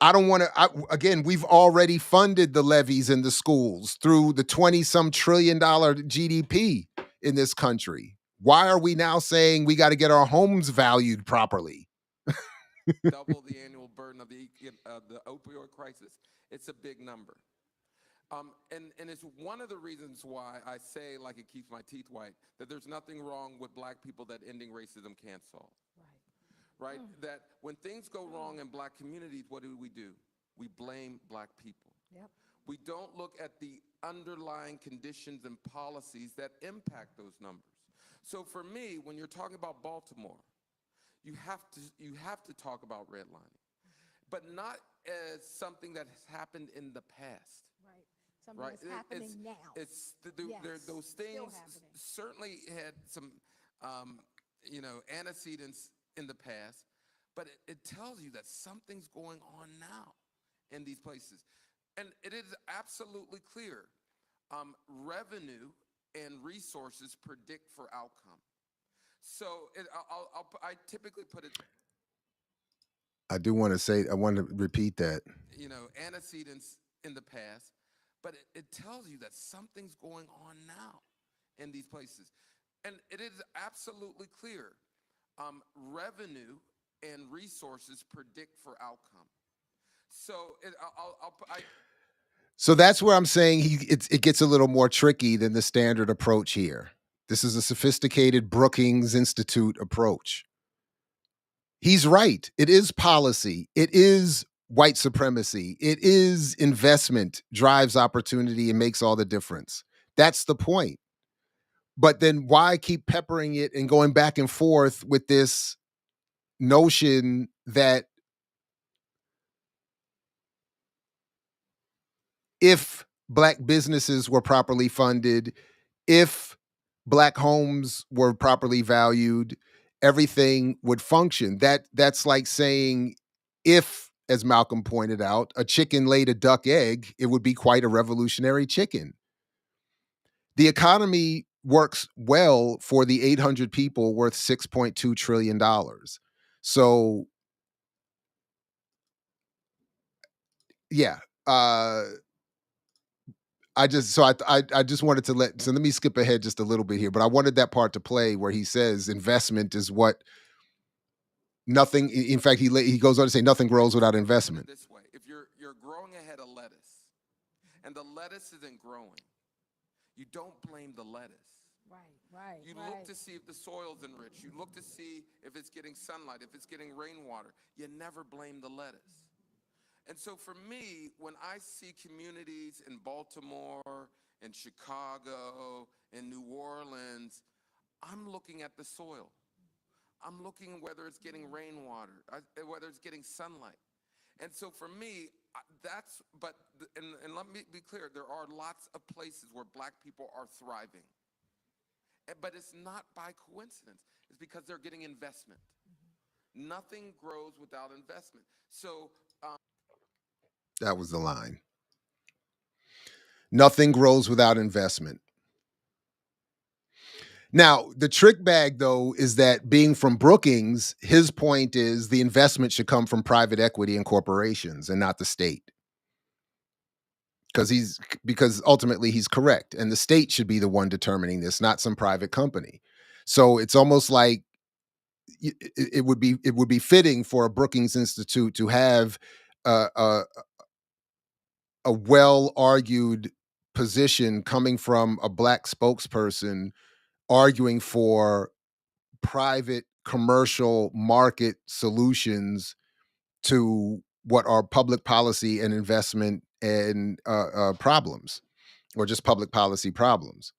I don't want to, again, we've already funded the levees in the schools through the 20-some trillion dollar GDP in this country. Why are we now saying we got to get our homes valued properly? Double the annual burden of the opioid crisis. It's a big number. And it's one of the reasons why I say, like it keeps my teeth white, that there's nothing wrong with black people that ending racism can't solve. Right? That when things go wrong in black communities, what do? We blame black people. Yep. We don't look at the underlying conditions and policies that impact those numbers. So for me, when you're talking about Baltimore, you have to talk about redlining, but not as something that has happened in the past. Right. Something that's happening now. Those things certainly had some, antecedents in the past, but it tells you that something's going on now in these places. And it is absolutely clear. Revenue and resources predict for outcome. So I typically put it. I do want to say, I want to repeat that. Antecedents in the past, but it tells you that something's going on now in these places. And it is absolutely clear. Revenue and resources predict for outcome. So So that's where I'm saying it gets a little more tricky than the standard approach here. This is a sophisticated Brookings Institute approach. He's right. It is policy. It is white supremacy. It is investment drives opportunity and makes all the difference. That's the point. But then why keep peppering it and going back and forth with this notion that if black businesses were properly funded, if black homes were properly valued, everything would function? That's like saying if, as Malcolm pointed out, a chicken laid a duck egg, it would be quite a revolutionary chicken. The economy works well for the 800 people worth $6.2 trillion. So, yeah. I just wanted to let me skip ahead just a little bit here, but I wanted that part to play where he says investment is what nothing. In fact, he goes on to say nothing grows without investment. This way, if you're growing a head of lettuce, and the lettuce isn't growing, you don't blame the lettuce. Right. You look to see if the soil's enriched. You look to see if it's getting sunlight, if it's getting rainwater. You never blame the lettuce. And so for me, when I see communities in Baltimore, in Chicago, in New Orleans, I'm looking at the soil. I'm looking whether it's getting rainwater, whether it's getting sunlight. And so for me, and let me be clear, there are lots of places where Black people are thriving. But it's not by coincidence. It's because they're getting investment. Nothing grows without investment. So that was the line. Nothing grows without investment. Now, the trick bag, though, is that being from Brookings, his point is the investment should come from private equity and corporations and not the state. Because ultimately he's correct, and the state should be the one determining this, not some private company. So it's almost like it would be fitting for a Brookings Institute to have a well-argued position coming from a Black spokesperson arguing for private commercial market solutions to what are public policy and investment and problems, or just public policy problems.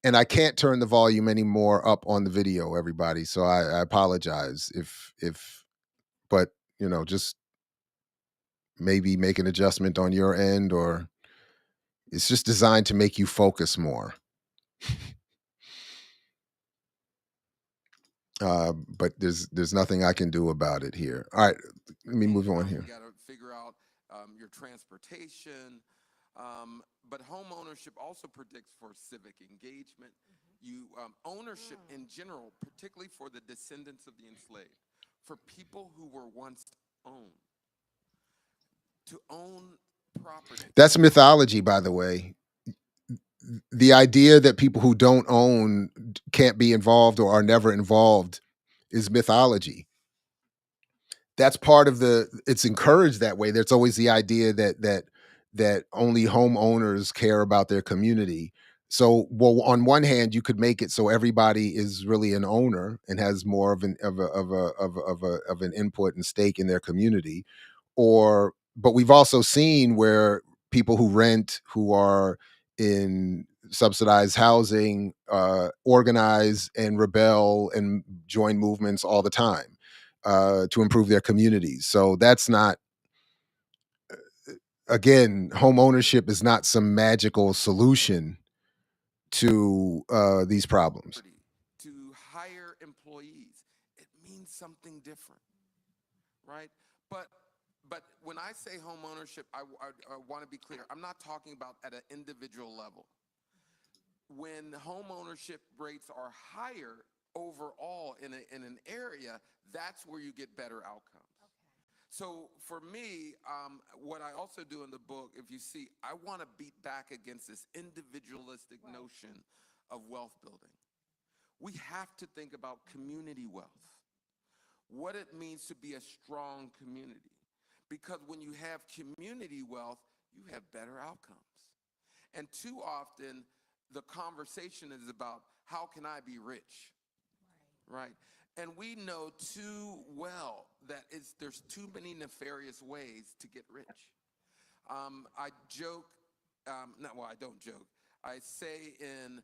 And I can't turn the volume anymore up on the video, everybody. So I apologize but just maybe make an adjustment on your end, or it's just designed to make you focus more. But there's nothing I can do about it here. All right, let me move on here. You got to figure out your transportation, but home ownership also predicts for civic engagement. Ownership in general, particularly for the descendants of the enslaved, for people who were once owned, to own property. That's mythology, by the way. The idea that people who don't own can't be involved or are never involved is mythology. That's part of it's encouraged that way. There's always the idea that only homeowners care about their community. So, well, on one hand, you could make it so everybody is really an owner and has more of an input and stake in their community. But we've also seen where people who rent, who are in subsidized housing, organize and rebel and join movements all the time to improve their communities. So that's not, again, home ownership is not some magical solution to these problems. To hire employees, it means something different, right? But when I say home ownership, I want to be clear. I'm not talking about at an individual level. When home ownership rates are higher overall in an area, that's where you get better outcomes. Okay. So for me, what I also do in the book, if you see, I want to beat back against this individualistic notion of wealth building. We have to think about community wealth, what it means to be a strong community. Because when you have community wealth, you have better outcomes. And too often, the conversation is about how can I be rich, right? And we know too well that there's too many nefarious ways to get rich. I joke, I don't joke. I say in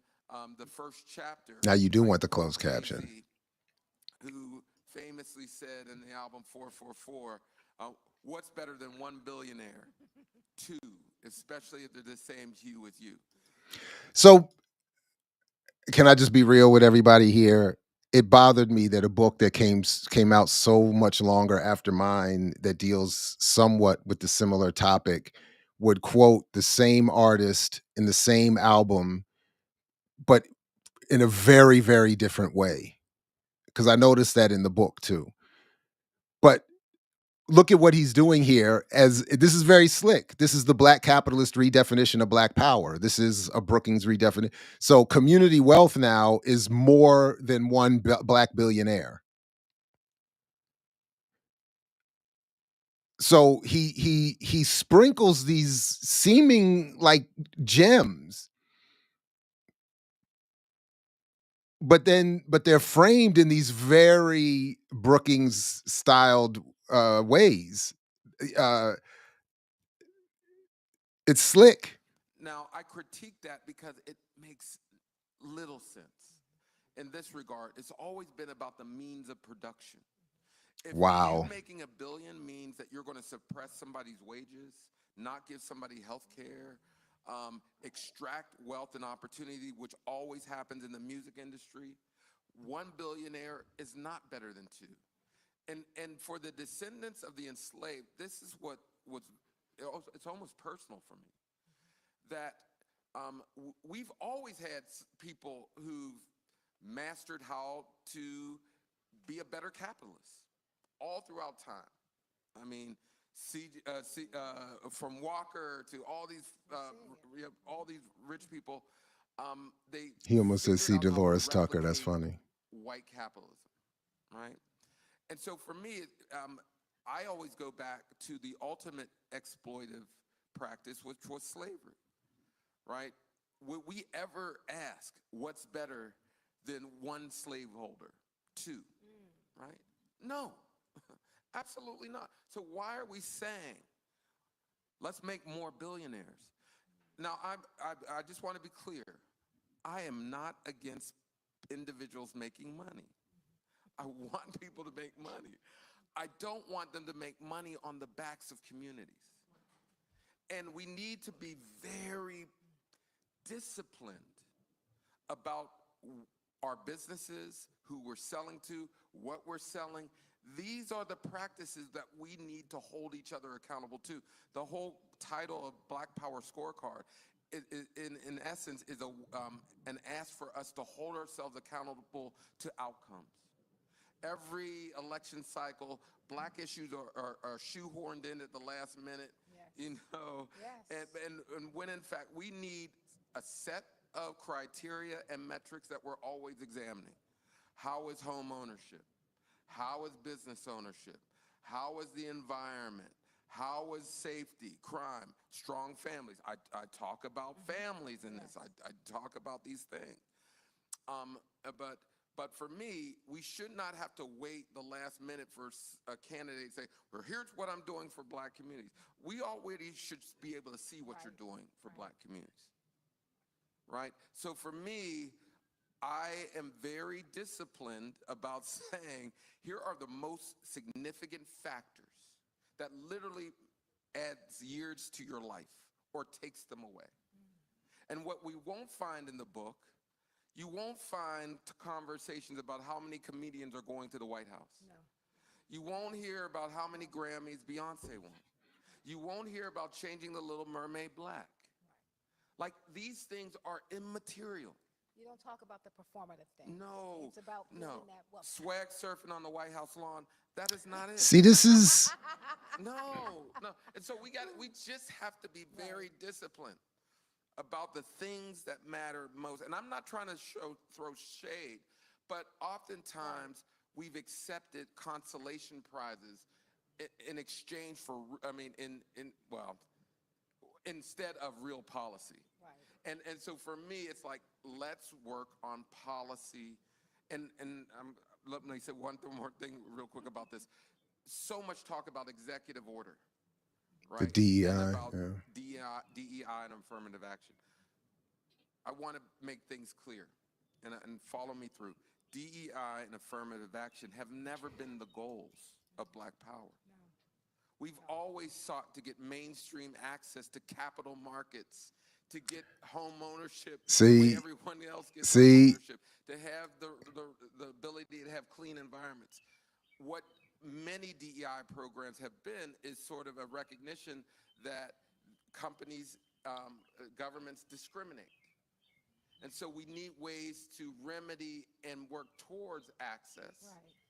the first chapter. Now you do want the closed caption. Who famously said in the album 444, what's better than one billionaire? Two, especially if they're the same hue as you. So can I just be real with everybody here? It bothered me that a book that came out so much longer after mine that deals somewhat with the similar topic would quote the same artist in the same album, but in a very, very different way. Because I noticed that in the book too. But look at what he's doing here. This is very slick. This is the Black capitalist redefinition of Black power. This is a Brookings redefinition. So community wealth now is more than one Black billionaire. So he sprinkles these seeming like gems, but they're framed in these very Brookings styled ways. It's slick. Now, I critique that because it makes little sense. In this regard, it's always been about the means of production. If Wow. you making $1 billion means that you're going to suppress somebody's wages, not give somebody health care, extract wealth and opportunity, which always happens in the music industry, one billionaire is not better than two. And for the descendants of the enslaved, this is what was, it's almost personal for me. That we've always had people who've mastered how to be a better capitalist all throughout time. I mean, from Walker to all these rich people, they He almost said C. figured out how to Dolores Tucker. That's replicate funny. white capitalism, right? And so for me, I always go back to the ultimate exploitive practice, which was slavery, right? Would we ever ask what's better than one slaveholder? Two, right? No, absolutely not. So why are we saying, let's make more billionaires? Now, I just want to be clear. I am not against individuals making money. I want people to make money. I don't want them to make money on the backs of communities. And we need to be very disciplined about our businesses, who we're selling to, what we're selling. These are the practices that we need to hold each other accountable to. The whole title of BlackPowerScorecard, in essence, is an ask for us to hold ourselves accountable to outcomes. Every election cycle, black issues are shoehorned in at the last minute, you know, and when in fact we need a set of criteria and metrics that we're always examining. How is home ownership? How is business ownership? How is the environment? How is safety, crime, strong families? I talk about families in this. I talk about these things. But for me, we should not have to wait the last minute for a candidate to say, well, here's what I'm doing for black communities. We already should be able to see what you're doing for black communities, right? So for me, I am very disciplined about saying, here are the most significant factors that literally adds years to your life or takes them away. And what we won't find in the book, you won't find conversations about how many comedians are going to the White House. No. You won't hear about how many Grammys Beyonce won. You won't hear about changing the Little Mermaid black. Like, these things are immaterial. You don't talk about the performative thing. No. It's about no. that wealth. Swag surfing on the White House lawn, that is not it. See, this is... No. And so we just have to be very disciplined about the things that matter most. And I'm not trying to throw shade, but oftentimes we've accepted consolation prizes in exchange for, instead of real policy. Right. And so for me, it's like, let's work on policy. And let me say one more thing real quick about this. So much talk about executive order. Right? The DEI. About DEI and affirmative action. I want to make things clear and follow me through. DEI and affirmative action have never been the goals of Black Power. No. We've always sought to get mainstream access to capital markets, to get home ownership the way everyone else gets home ownership, to have the ability to have clean environments. What many DEI programs have been is sort of a recognition that companies, governments discriminate. And so we need ways to remedy and work towards access,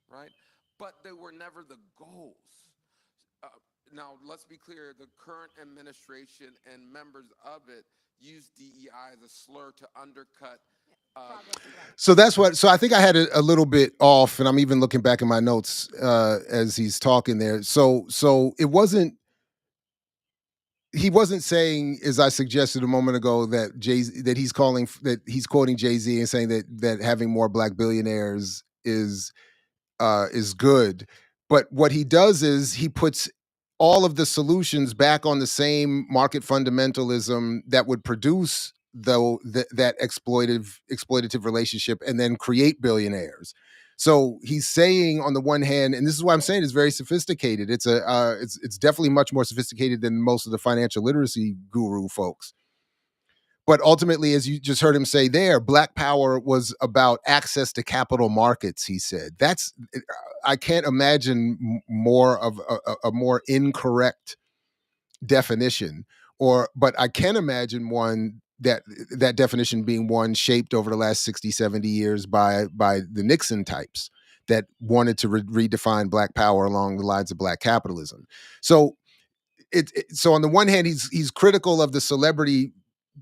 right? But they were never the goals. Now, let's be clear, the current administration and members of it use DEI as a slur to undercut So that's what. So I think I had it a little bit off, and I'm even looking back in my notes as he's talking there. So it wasn't. He wasn't saying, as I suggested a moment ago, that he's quoting Jay-Z and saying that having more black billionaires is good. But what he does is he puts all of the solutions back on the same market fundamentalism that would produce that exploitative relationship and then create billionaires. So he's saying on the one hand, and this is why I'm saying it's very sophisticated. It's definitely much more sophisticated than most of the financial literacy guru folks. But ultimately, as you just heard him say there, Black Power was about access to capital markets, he said. I can't imagine more of a more incorrect definition, but I can imagine one that definition being one shaped over the last 60, 70 years by the Nixon types that wanted to redefine Black Power along the lines of Black capitalism. So so on the one hand, he's critical of the celebrity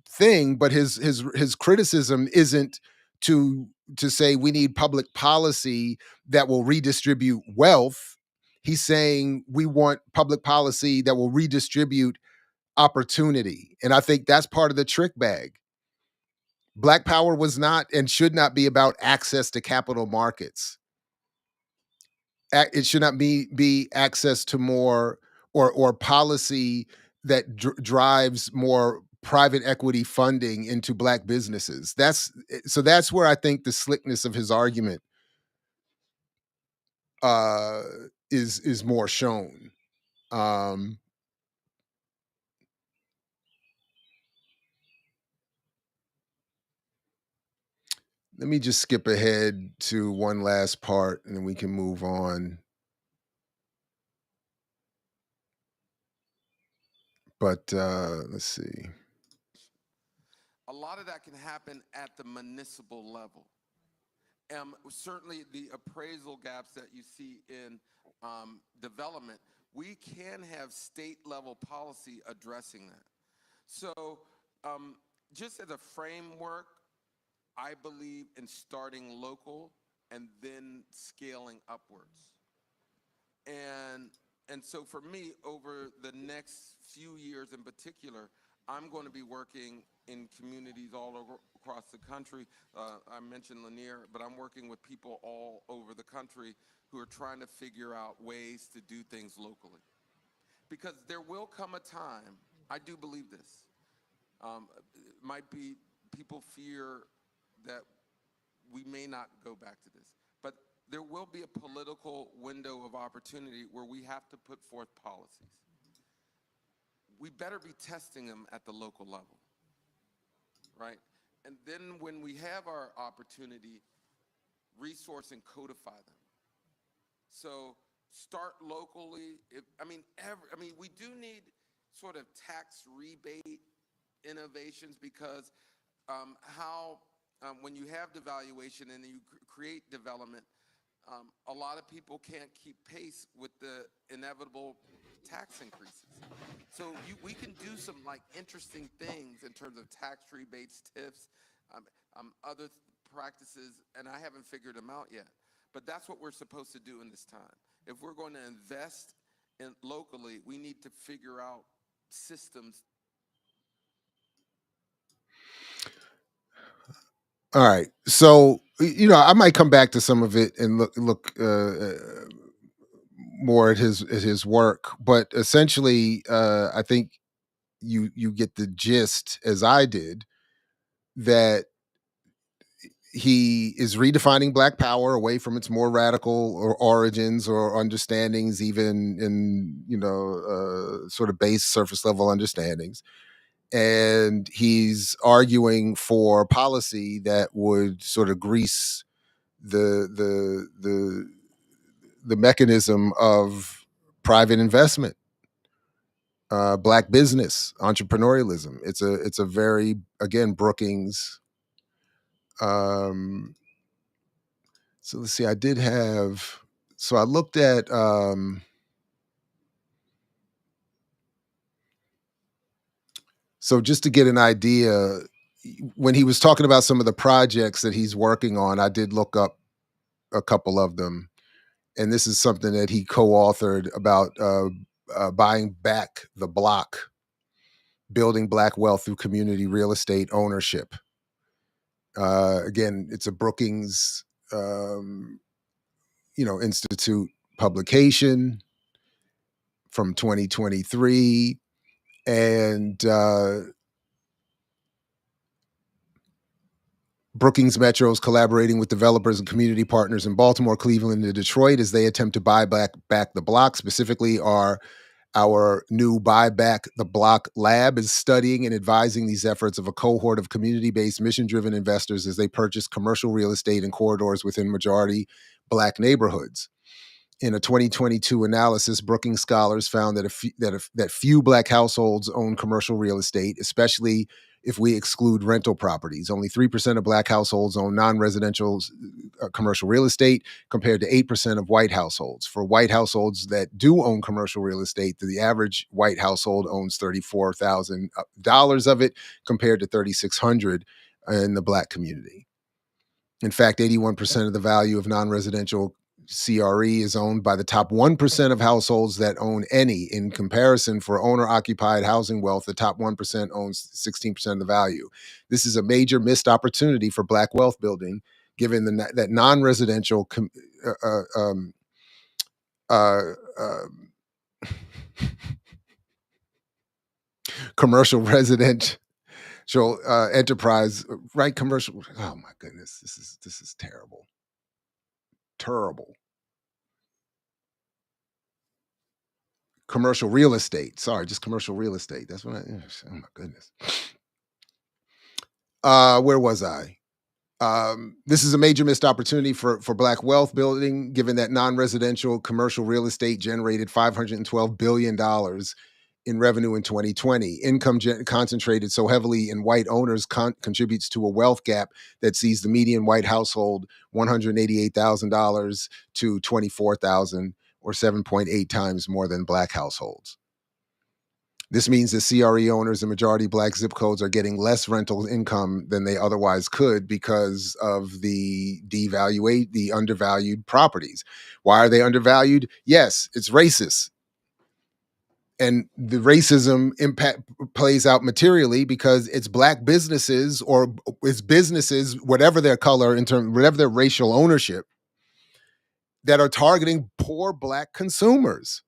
thing, but his criticism isn't to say we need public policy that will redistribute wealth. He's saying we want public policy that will redistribute opportunity. And I think that's part of the trick bag. Black Power was not and should not be about access to capital markets. It should not be access to more or policy that drives more private equity funding into Black businesses. That's where I think the slickness of his argument is more shown. Let me just skip ahead to one last part and then we can move on. But let's see. A lot of that can happen at the municipal level. Certainly the appraisal gaps that you see in development, we can have state level policy addressing that. So just as a framework, I believe in starting local and then scaling upwards. And so for me, over the next few years in particular, I'm going to be working in communities all over across the country. I mentioned Lanier, but I'm working with people all over the country who are trying to figure out ways to do things locally. Because there will come a time, I do believe this, might be people fear that we may not go back to this, but there will be a political window of opportunity where we have to put forth policies. We better be testing them at the local level, right? And then when we have our opportunity, resource and codify them. So start locally. We do need sort of tax rebate innovations because when you have devaluation and you create development, a lot of people can't keep pace with the inevitable tax increases. So we can do some interesting things in terms of tax rebates, TIFs, other practices, and I haven't figured them out yet. But that's what we're supposed to do in this time. If we're going to invest locally, we need to figure out systems. All right. So, I might come back to some of it and look more at his work, but essentially, I think you get the gist, as I did, that he is redefining Black Power away from its more radical or origins or understandings, even in sort of base surface level understandings. And he's arguing for policy that would sort of grease the mechanism of private investment, Black business, entrepreneurialism. It's a very, again, Brookings. So let's see. I looked at. So just to get an idea, when he was talking about some of the projects that he's working on, I did look up a couple of them. And this is something that he co-authored about buying back the block, building Black wealth through community real estate ownership. Again, it's a Brookings, Institute publication. from 2023. And Brookings Metro is collaborating with developers and community partners in Baltimore, Cleveland, and Detroit as they attempt to buy back the block. Specifically, our new Buy Back the Block Lab is studying and advising these efforts of a cohort of community-based, mission-driven investors as they purchase commercial real estate in corridors within majority Black neighborhoods. In a 2022 analysis, Brookings scholars found that few Black households own commercial real estate, especially if we exclude rental properties. Only 3% of Black households own non-residential commercial real estate, compared to 8% of white households. For white households that do own commercial real estate, the average white household owns $34,000 of it, compared to $3,600 in the Black community. In fact, 81% of the value of non-residential CRE is owned by the top 1% of households that own any. In comparison, for owner-occupied housing wealth, the top 1% owns 16% of the value. This is a major missed opportunity for Black wealth building, given that non-residential commercial residential enterprise, right? Commercial. Oh my goodness, this is terrible. Terrible. Commercial real estate. Sorry, just commercial real estate. That's what oh my goodness. Where was I? This is a major missed opportunity for Black wealth building, given that non-residential commercial real estate generated $512 billion in revenue in 2020. Income concentrated so heavily in white owners contributes to a wealth gap that sees the median white household $188,000 to $24,000, or 7.8 times more than Black households. This means that CRE owners in majority Black zip codes are getting less rental income than they otherwise could because of the undervalued properties. Why are they undervalued? Yes, it's racist. And the racism impact plays out materially because it's Black businesses, or it's businesses, whatever their color, whatever their racial ownership, that are targeting poor Black consumers.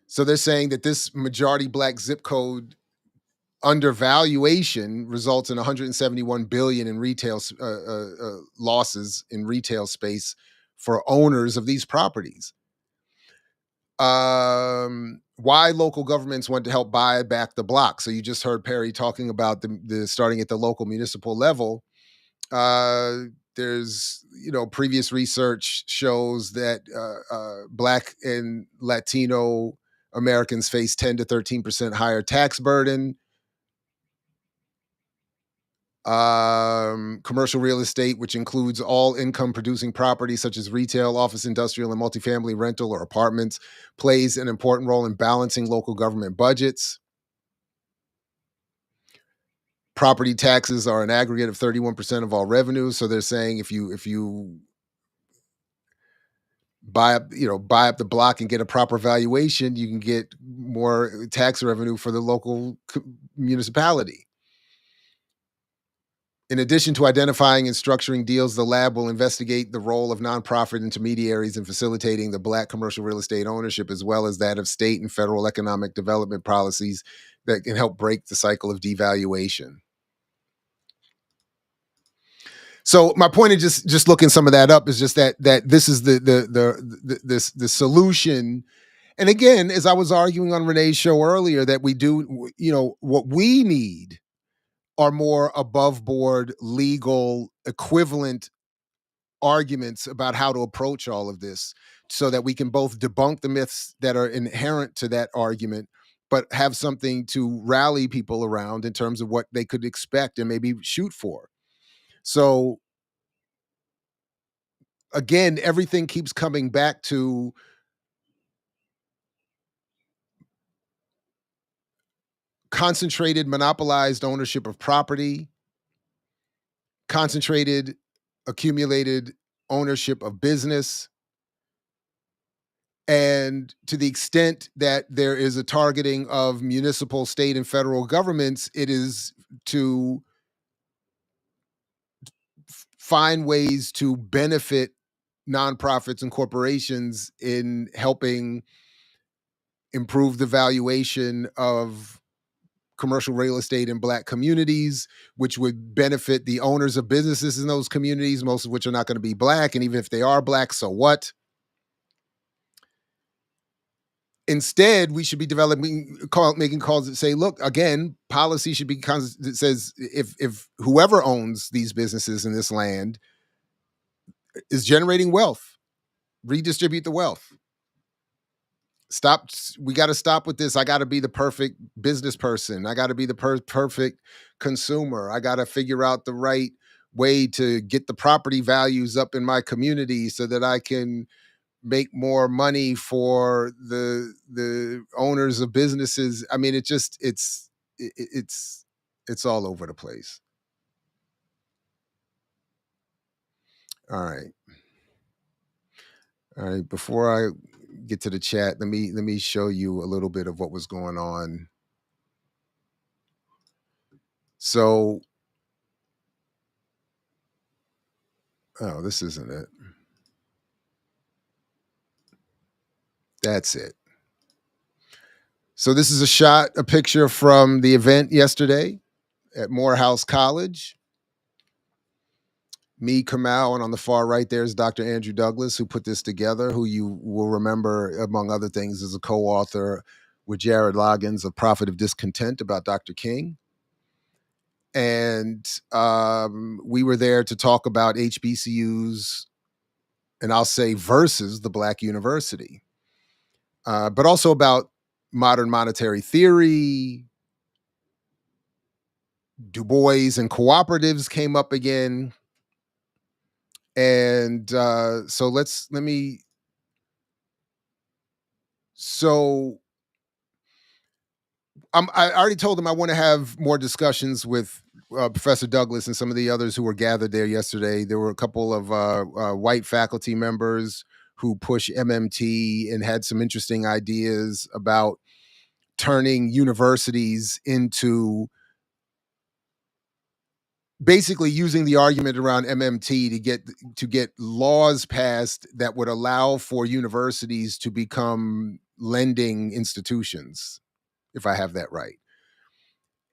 So they're saying that this majority Black zip code undervaluation results in $171 billion in retail losses in retail space for owners of these properties. Why local governments want to help buy back the block. So you just heard Perry talking about the starting at the local municipal level. There's, previous research shows that Black and Latino Americans face 10 to 13% higher tax burden. Commercial real estate, which includes all income producing properties such as retail, office, industrial, and multifamily rental or apartments, plays an important role in balancing local government budgets. Property taxes are an aggregate of 31% of all revenue. So they're saying if you buy up the block and get a proper valuation, you can get more tax revenue for the local municipality. In addition to identifying and structuring deals, the lab will investigate the role of nonprofit intermediaries in facilitating the Black commercial real estate ownership, as well as that of state and federal economic development policies that can help break the cycle of devaluation. So my point of just looking some of that up is just that this is the solution. And again, as I was arguing on Renee's show earlier, that we do, what we need are more above board legal equivalent arguments about how to approach all of this, so that we can both debunk the myths that are inherent to that argument, but have something to rally people around in terms of what they could expect and maybe shoot for. So again, everything keeps coming back to concentrated, monopolized ownership of property, concentrated, accumulated ownership of business. And to the extent that there is a targeting of municipal, state, and federal governments, it is to find ways to benefit nonprofits and corporations in helping improve the valuation of commercial real estate in Black communities, which would benefit the owners of businesses in those communities, most of which are not going to be Black. And even if they are Black, so what? Instead, we should be making calls that say, look, again, policy should be that says if whoever owns these businesses in this land is generating wealth, redistribute the wealth. We got to stop with this. I got to be the perfect business person. I got to be the perfect consumer. I got to figure out the right way to get the property values up in my community so that I can make more money for the owners of businesses. I mean, it's all over the place. All right. Before I get to the chat, let me show you a little bit of what was going on. So, oh, this isn't it. That's it. So this is a picture from the event yesterday at Morehouse College. Me, Kamau, and on the far right there is Dr. Andrew Douglas, who put this together, who you will remember, among other things, is a co-author with Jared Loggins of Prophet of Discontent about Dr. King. And we were there to talk about HBCUs, and I'll say versus the Black university, but also about modern monetary theory. Du Bois and cooperatives came up again. And so I already told them I want to have more discussions with Professor Douglas and some of the others who were gathered there yesterday. There were a couple of white faculty members who push MMT and had some interesting ideas about turning universities into basically using the argument around MMT to get laws passed that would allow for universities to become lending institutions, if I have that right.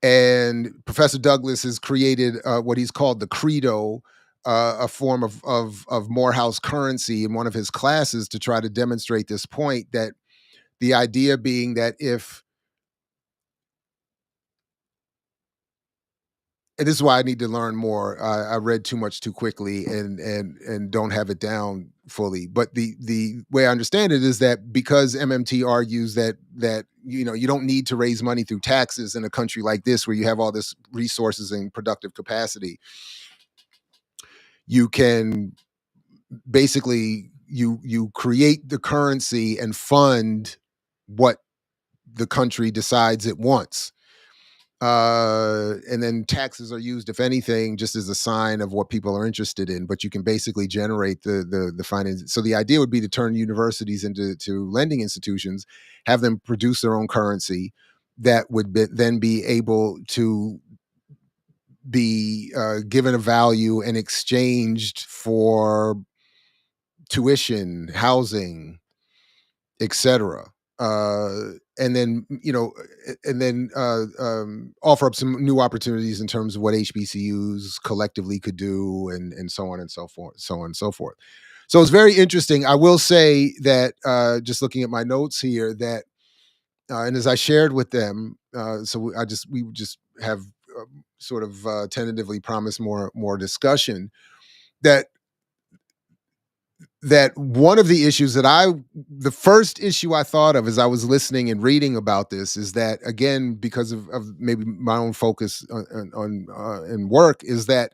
And Professor Douglas has created what he's called the Credo, a form of Morehouse currency in one of his classes to try to demonstrate this point, that the idea being that and this is why I need to learn more. I read too much too quickly and don't have it down fully. But the way I understand it is that because MMT argues that you don't need to raise money through taxes in a country like this where you have all this resources and productive capacity, you can basically you create the currency and fund what the country decides it wants. And then taxes are used, if anything, just as a sign of what people are interested in. But you can basically generate the finance. So the idea would be to turn universities into lending institutions, have them produce their own currency that would then be able to be given a value and exchanged for tuition, housing, etc. And then offer up some new opportunities in terms of what HBCUs collectively could do, and so on and so forth, So it's very interesting. I will say that just looking at my notes here, that and as I shared with them, we just have sort of tentatively promised more discussion. That one of the issues the first issue I thought of as I was listening and reading about this is that, again, because of maybe my own focus on and work, is that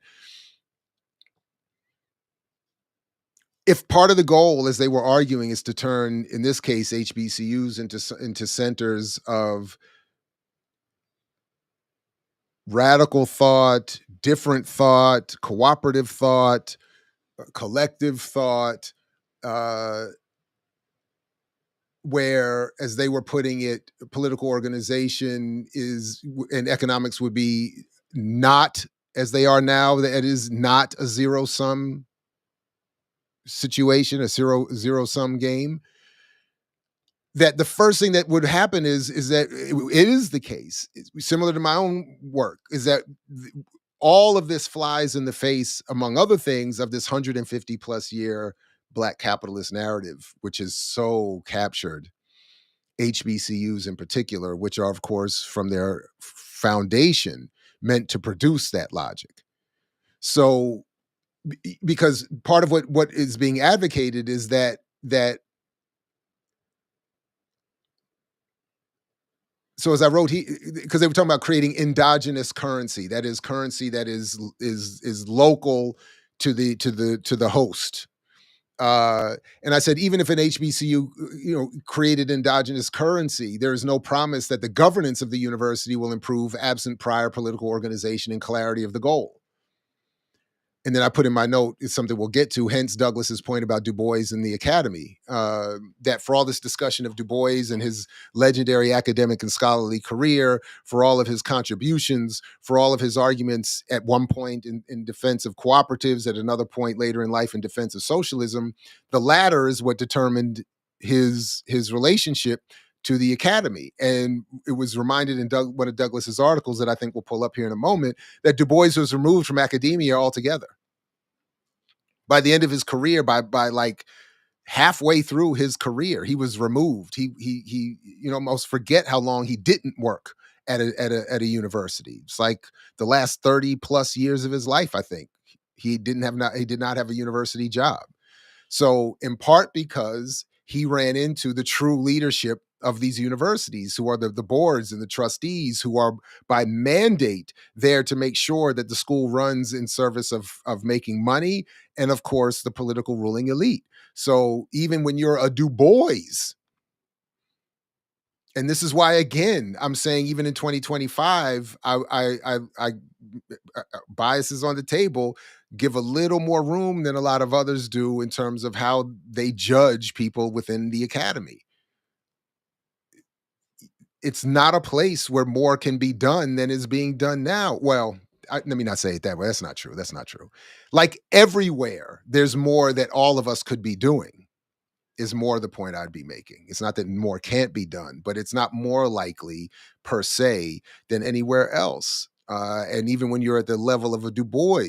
if part of the goal, as they were arguing, is to turn, in this case, HBCUs into centers of radical thought, different thought, cooperative thought, collective thought, where, as they were putting it, political organization and economics would be not as they are now, that it is not a zero-sum situation, a zero sum game, that the first thing that would happen is that it is the case, similar to my own work, is that all of this flies in the face, among other things, of this 150 plus year Black capitalist narrative, which has so captured HBCUs in particular, which are, of course, from their foundation, meant to produce that logic. So, because part of what is being advocated is that so as I wrote, because they were talking about creating endogenous currency, that is currency that is local to the host. And I said, even if an HBCU, created endogenous currency, there is no promise that the governance of the university will improve absent prior political organization and clarity of the goal. And then I put in my note, it's something we'll get to, hence Douglas's point about Du Bois and the academy, that for all this discussion of Du Bois and his legendary academic and scholarly career, for all of his contributions, for all of his arguments at one point in defense of cooperatives, at another point later in life in defense of socialism, the latter is what determined his relationship to the academy. And it was reminded in one of Douglas's articles that I think we'll pull up here in a moment, that Du Bois was removed from academia altogether. By the end of his career, by like halfway through his career, he was removed. He almost forget how long he didn't work at a university. It's like the last 30 plus years of his life, I think. He did not have a university job. So in part because he ran into the true leadership of these universities, who are the boards and the trustees, who are by mandate there to make sure that the school runs in service of making money, and of course the political ruling elite. So even when you're a Du Bois, and this is why, again, I'm saying even in 2025, I biases on the table, give a little more room than a lot of others do in terms of how they judge people within the academy. It's not a place where more can be done than is being done now. Well, let me not say it that way. That's not true. That's not true. Like everywhere, there's more that all of us could be doing, is more the point I'd be making. It's not that more can't be done, but it's not more likely per se than anywhere else. And even when you're at the level of a Du Bois.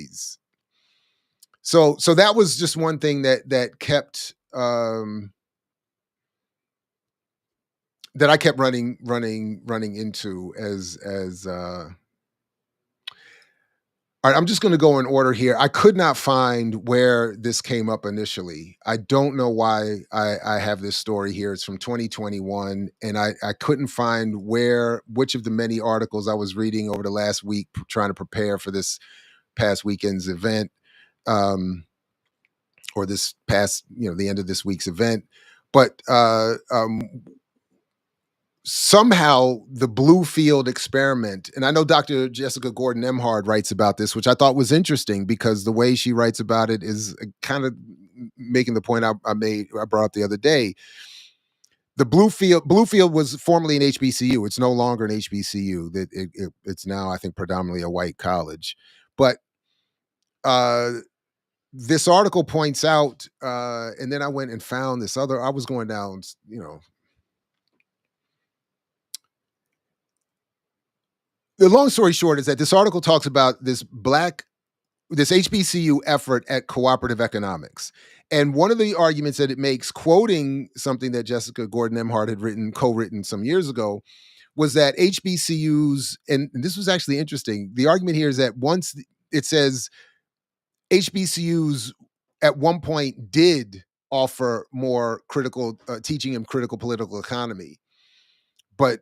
So that was just one thing that kept that I kept running into as all right, I'm just going to go in order here. I could not find where this came up initially. I don't know why I have this story here. It's from 2021, and I couldn't find which of the many articles I was reading over the last week trying to prepare for this past weekend's event, or this past, the end of this week's event. But somehow the Bluefield experiment, and I know Dr. Jessica Gordon Emhard writes about this, which I thought was interesting because the way she writes about it is kind of making the point I brought up the other day. The Bluefield was formerly an HBCU. It's no longer an HBCU. It's now, I think, predominantly a white college. But this article points out, and then I went and found this other, I was going down, the long story short is that this article talks about this HBCU effort at cooperative economics. And one of the arguments that it makes, quoting something that Jessica Gordon Emhard had co-written some years ago, was that HBCUs, and this was actually interesting, the argument here is that once it says HBCUs at one point did offer more critical teaching in critical political economy, but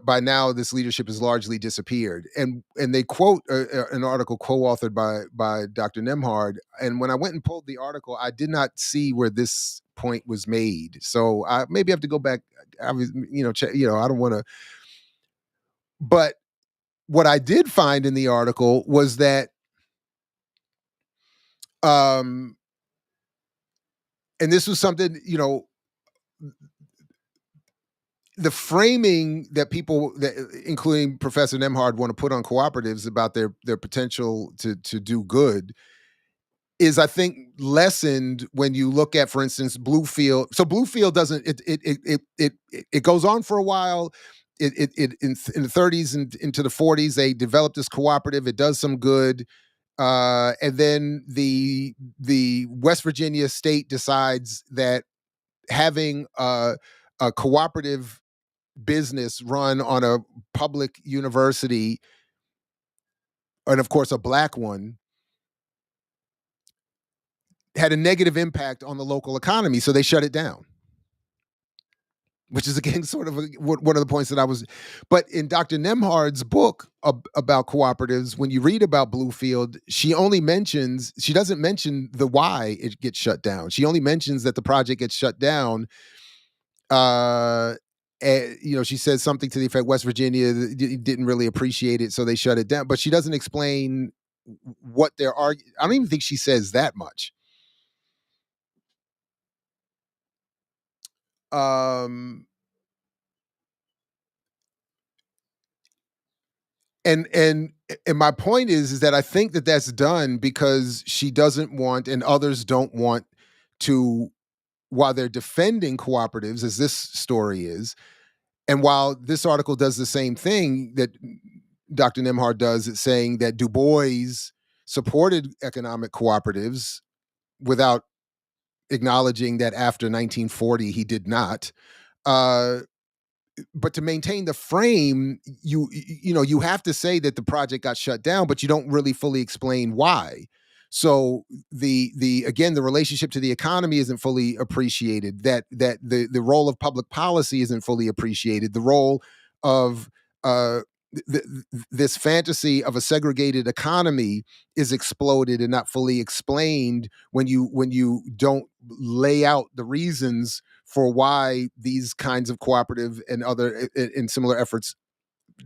by now this leadership has largely disappeared. And they quote an article co-authored by Dr. Nemhard. And when I went and pulled the article, I did not see where this point was made. So I maybe have to go back. I don't want to. But what I did find in the article was that, and this was something, the framing that people, including Professor Nemhard, want to put on cooperatives about their potential to do good is, I think, lessened when you look at, for instance, Bluefield. So Bluefield doesn't, it goes on for a while. In the 30s and into the 40s, they developed this cooperative. It does some good. And then the West Virginia state decides that having a cooperative business run on a public university, and of course a black one, had a negative impact on the local economy, so they shut it down. Which is, again, sort of one of the points that I was. But in Dr. Nemhard's book about cooperatives, when you read about Bluefield, she doesn't mention the why it gets shut down. She only mentions that the project gets shut down. She says something to the effect West Virginia didn't really appreciate it, so they shut it down. But she doesn't explain what they're arguing. I don't even think she says that much. And my point is that I think that that's done because she doesn't want, and others don't want to, while they're defending cooperatives, as this story is, and while this article does the same thing that Dr. Nemhard does, it's saying that Du Bois supported economic cooperatives without acknowledging that after 1940 he did not. But to maintain the frame, you have to say that the project got shut down, but you don't really fully explain why. So the relationship to the economy isn't fully appreciated. That the role of public policy isn't fully appreciated. The role of this fantasy of a segregated economy is exploded and not fully explained when you don't lay out the reasons for why these kinds of cooperative and other and similar efforts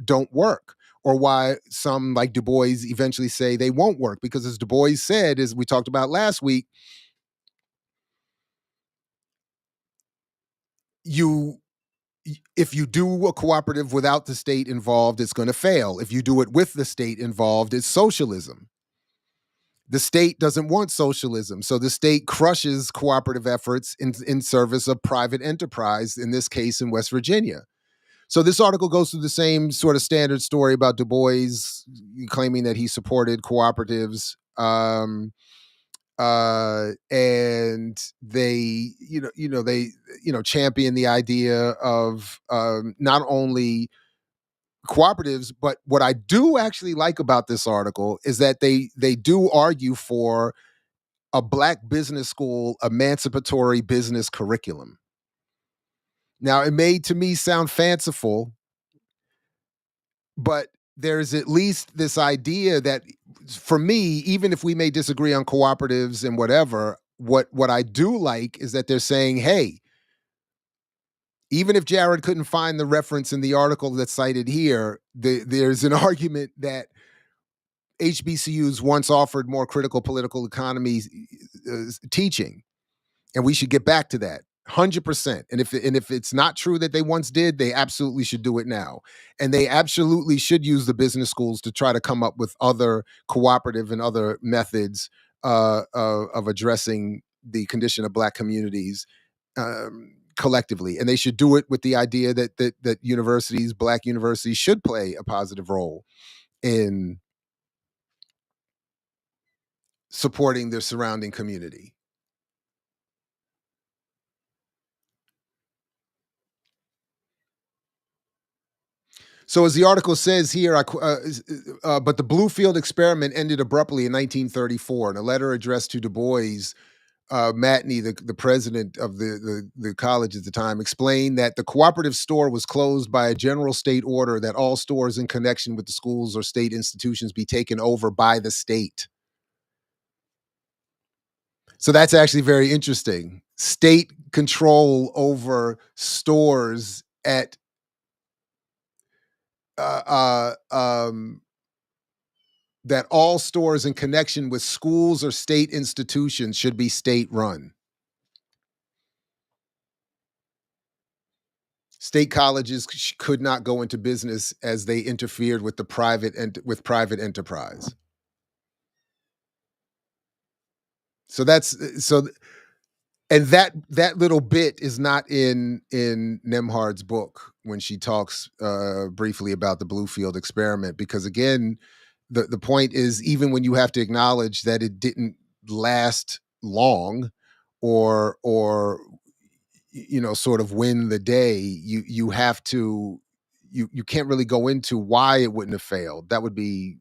don't work, or why some like Du Bois eventually say they won't work. Because as Du Bois said, as we talked about last week, if you do a cooperative without the state involved, it's going to fail. If you do it with the state involved, it's socialism. The state doesn't want socialism, so the state crushes cooperative efforts in service of private enterprise, in this case in West Virginia. So this article goes through the same sort of standard story about Du Bois claiming that he supported cooperatives, and they, champion the idea of not only cooperatives, but what I do actually like about this article is that they do argue for a Black business school emancipatory business curriculum. Now, it may to me sound fanciful, but there's at least this idea that, for me, even if we may disagree on cooperatives and whatever, what I do like is that they're saying, hey, even if Jared couldn't find the reference in the article that's cited here, there's an argument that HBCUs once offered more critical political economy teaching, and we should get back to that 100%. And if it's not true that they once did, they absolutely should do it now, and they absolutely should use the business schools to try to come up with other cooperative and other methods of addressing the condition of Black communities collectively. And they should do it with the idea that universities, Black universities, should play a positive role in supporting their surrounding community. So as the article says here, but the Bluefield experiment ended abruptly in 1934. In a letter addressed to Du Bois, Matney, the president of the college at the time, explained that the cooperative store was closed by a general state order that all stores in connection with the schools or state institutions be taken over by the state. So that's actually very interesting. State control over stores at that all stores in connection with schools or state institutions should be state run. State colleges could not go into business as they interfered with private enterprise. And that little bit is not in Nemhard's book when she talks briefly about the Bluefield experiment, because again, the point is, even when you have to acknowledge that it didn't last long or sort of win the day, you have to you can't really go into why it wouldn't have failed. That would be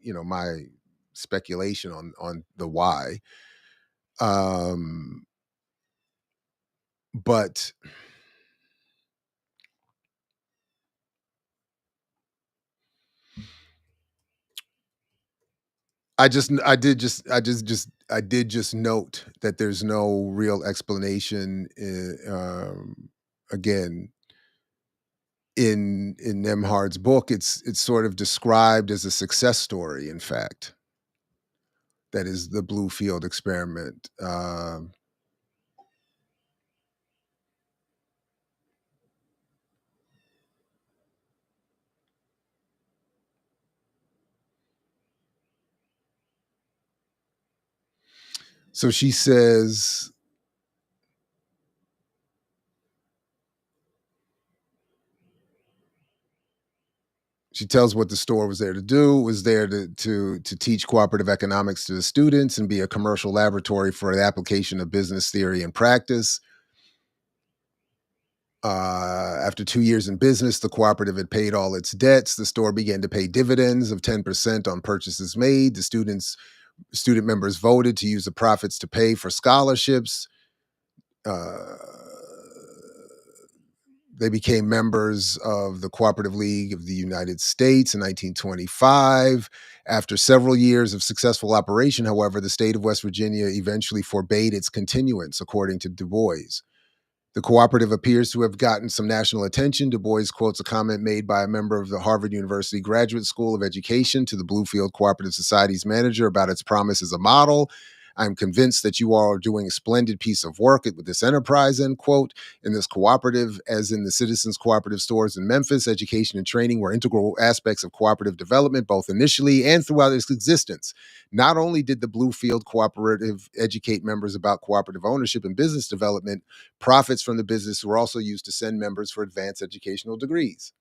my speculation on the why. But I did just note that there's no real explanation again in Nemhard's book. It's sort of described as a success story, in fact. That is the Bluefield experiment. So she says, she tells what the store was there to do. It was there to teach cooperative economics to the students and be a commercial laboratory for the application of business theory and practice. After 2 years in business, the cooperative had paid all its debts. The store began to pay dividends of 10% on purchases made. The student members voted to use the profits to pay for scholarships. They became members of the Cooperative League of the United States in 1925. After several years of successful operation, however, the state of West Virginia eventually forbade its continuance, according to Du Bois. The cooperative appears to have gotten some national attention. Du Bois quotes a comment made by a member of the Harvard University Graduate School of Education to the Bluefield Cooperative Society's manager about its promise as a model. I'm convinced that you all are doing a splendid piece of work with this enterprise, end quote. In this cooperative, as in the Citizens Cooperative stores in Memphis, education and training were integral aspects of cooperative development, both initially and throughout its existence. Not only did the Bluefield Cooperative educate members about cooperative ownership and business development, profits from the business were also used to send members for advanced educational degrees.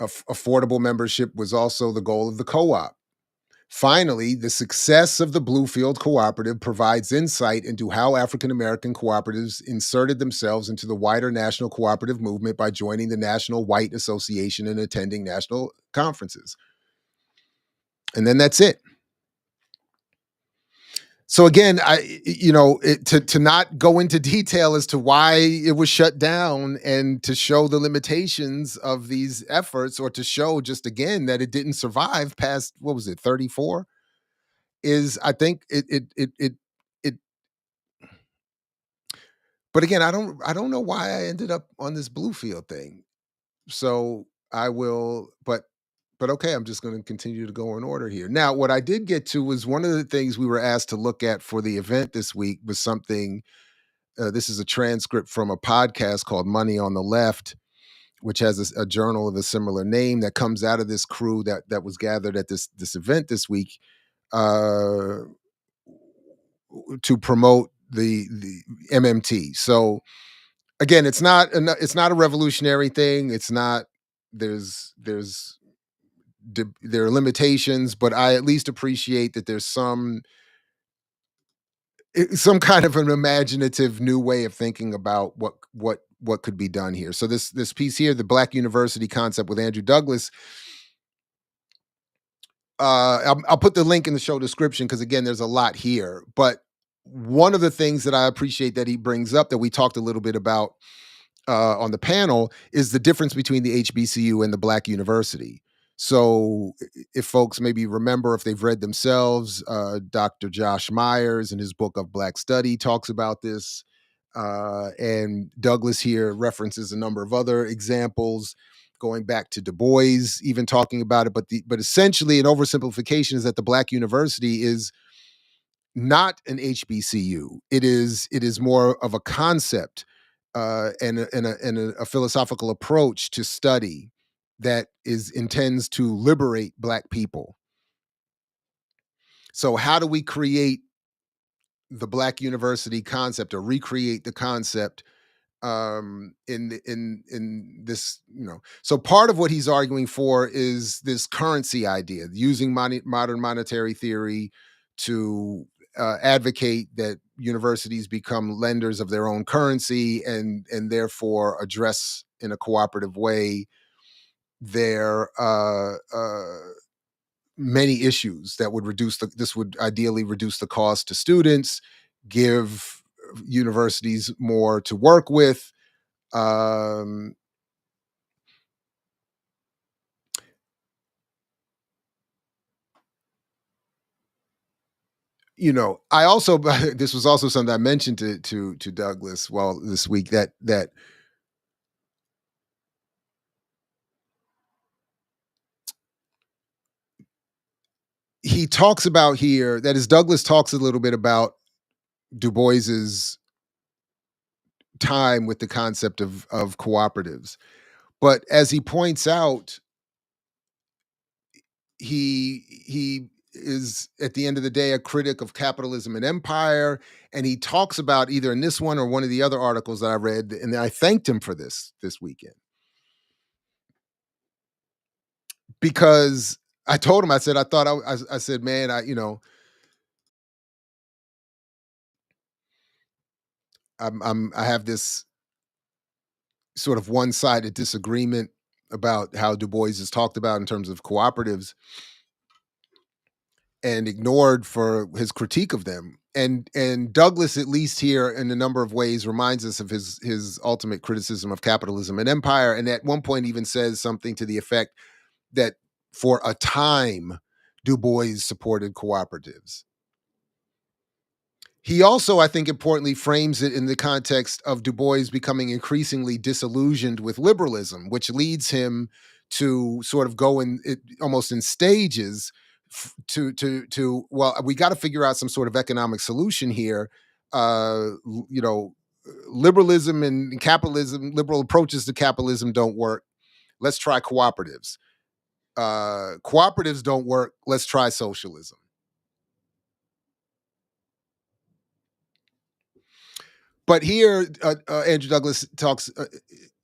Affordable membership was also the goal of the co-op. Finally, the success of the Bluefield Cooperative provides insight into how African-American cooperatives inserted themselves into the wider national cooperative movement by joining the National White Association and attending national conferences. And then that's it. So again, to not go into detail as to why it was shut down and to show the limitations of these efforts, or to show just again that it didn't survive past, what was it, 34, is, I think it. But again, I don't know why I ended up on this Bluefield thing. So I will, but okay, I'm just going to continue to go in order here. Now, what I did get to was one of the things we were asked to look at for the event this week was something. This is a transcript from a podcast called Money on the Left, which has a journal of a similar name that comes out of this crew that was gathered at this event this week to promote the MMT. So again, it's not a revolutionary thing. It's not. There are limitations, but I at least appreciate that there's some kind of an imaginative new way of thinking about what could be done here. So this piece here, the Black University Concept with Andrew Douglas. I'll put the link in the show description because again, there's a lot here. But one of the things that I appreciate that he brings up that we talked a little bit about on the panel is the difference between the HBCU and the Black University. So if folks maybe remember, if they've read themselves, Dr. Josh Myers in his book of Black Study talks about this. And Douglas here references a number of other examples going back to Du Bois, even talking about it. But essentially an oversimplification is that the Black University is not an HBCU. It is more of a concept and a philosophical approach to study that intends to liberate Black people. So how do we create the Black university concept or recreate the concept in this, so part of what he's arguing for is this currency idea, using modern monetary theory to advocate that universities become lenders of their own currency and therefore address in a cooperative way their many issues that would this would ideally reduce the cost to students, give universities more to work with. um I also this was also something I mentioned to Douglas this week, that he talks about here, that is, Douglas talks a little bit about Du Bois's time with the concept of cooperatives. But as he points out, he is at the end of the day a critic of capitalism and empire, and he talks about, either in this one or one of the other articles that I read, and I thanked him for this weekend, because I told him, I said, I said, man, I have this sort of one-sided disagreement about how Du Bois is talked about in terms of cooperatives and ignored for his critique of them. And Douglas, at least here in a number of ways, reminds us of his ultimate criticism of capitalism and empire. And at one point even says something to the effect that for a time Du Bois supported cooperatives. He also, I think, importantly frames it in the context of Du Bois becoming increasingly disillusioned with liberalism, which leads him to sort of go almost in stages well, we got to figure out some sort of economic solution here. Liberalism and capitalism, liberal approaches to capitalism don't work. Let's try cooperatives. Cooperatives don't work. Let's try socialism. But here, Andrew Douglas talks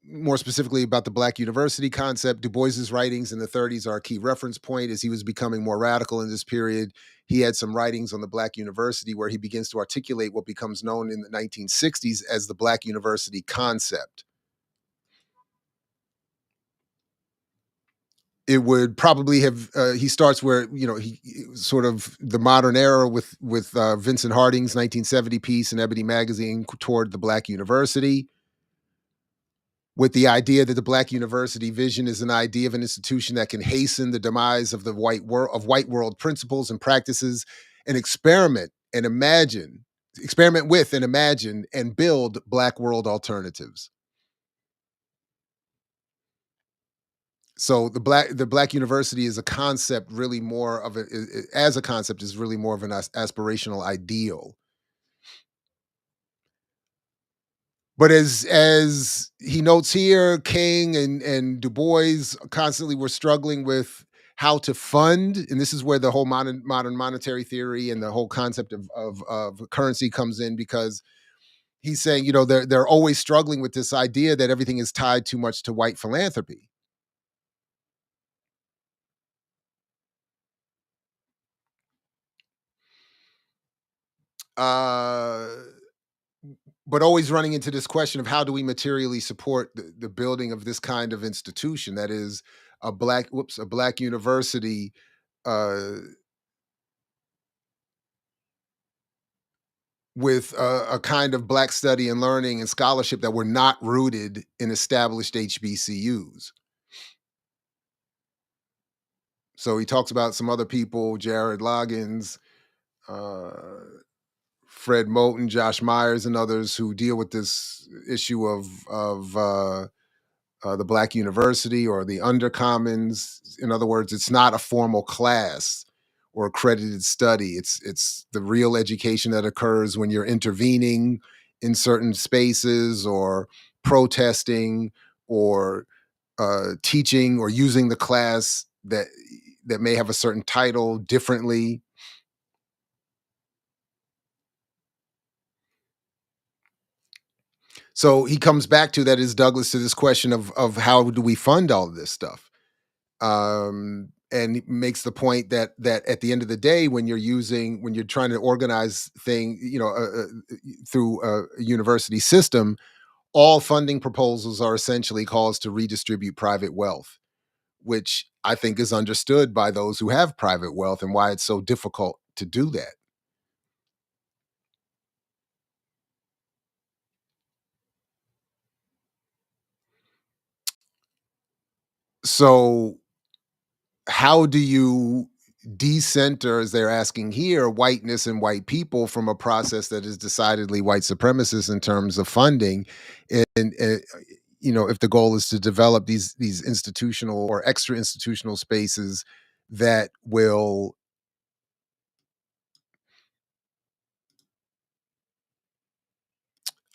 more specifically about the Black university concept. Du Bois's writings in the 30s are a key reference point as he was becoming more radical in this period. He had some writings on the Black university where he begins to articulate what becomes known in the 1960s as the Black university concept. It would probably have, he starts where, he sort of the modern era with Vincent Harding's 1970 piece in Ebony Magazine toward the Black university, with the idea that the Black university vision is an idea of an institution that can hasten the demise of the white world principles and practices, and experiment with and imagine and build Black world alternatives. So the Black university is a concept, really more of as a concept, is really more of an aspirational ideal. But as he notes here, King and Du Bois constantly were struggling with how to fund, and this is where the whole modern monetary theory and the whole concept of currency comes in, because he's saying, they're always struggling with this idea that everything is tied too much to white philanthropy. But always running into this question of how do we materially support the building of this kind of institution, that is a Black university, with a kind of Black study and learning and scholarship that were not rooted in established HBCUs. So he talks about some other people, Jared Loggins, Fred Moten, Josh Myers, and others who deal with this issue of the Black university or the undercommons. In other words, it's not a formal class or accredited study. It's the real education that occurs when you're intervening in certain spaces or protesting or teaching or using the class that may have a certain title differently. So he comes back to that, is Douglas, to this question of how do we fund all of this stuff? And he makes the point that at the end of the day, when you're trying to organize through a university system, all funding proposals are essentially calls to redistribute private wealth, which I think is understood by those who have private wealth and why it's so difficult to do that. So how do you decenter, as they're asking here, whiteness and white people from a process that is decidedly white supremacist in terms of funding? And if the goal is to develop these institutional or extra institutional spaces that will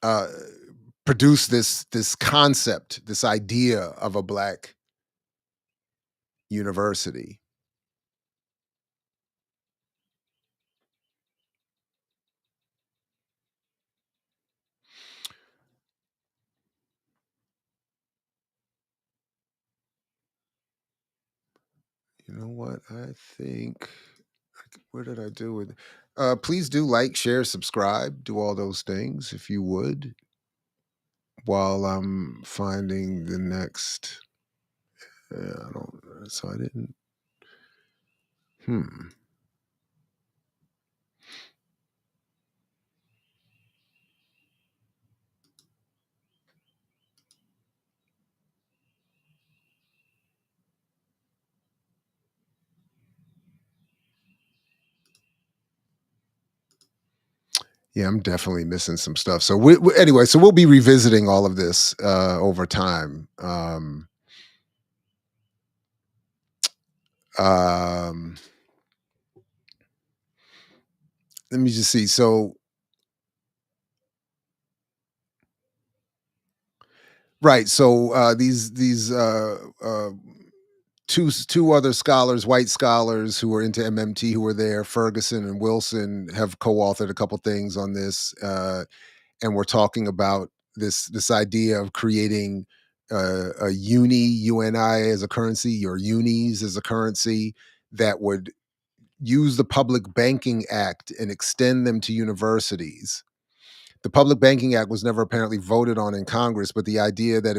uh, produce this concept, this idea of a Black university. You know what? I think, where did I do with? Please do like, share, subscribe, do all those things if you would, while I'm finding the next. I don't. So I didn't. Hmm. Yeah, I'm definitely missing some stuff. So anyway, so we'll be revisiting all of this over time. Um, Let me just see. So right, so two other scholars, white scholars who were into MMT, who were there, Ferguson and Wilson, have co-authored a couple things on this, and we're talking about this idea of creating a UNI as a currency, or unis as a currency that would use the Public Banking Act and extend them to universities. The Public Banking Act was never apparently voted on in Congress, but the idea that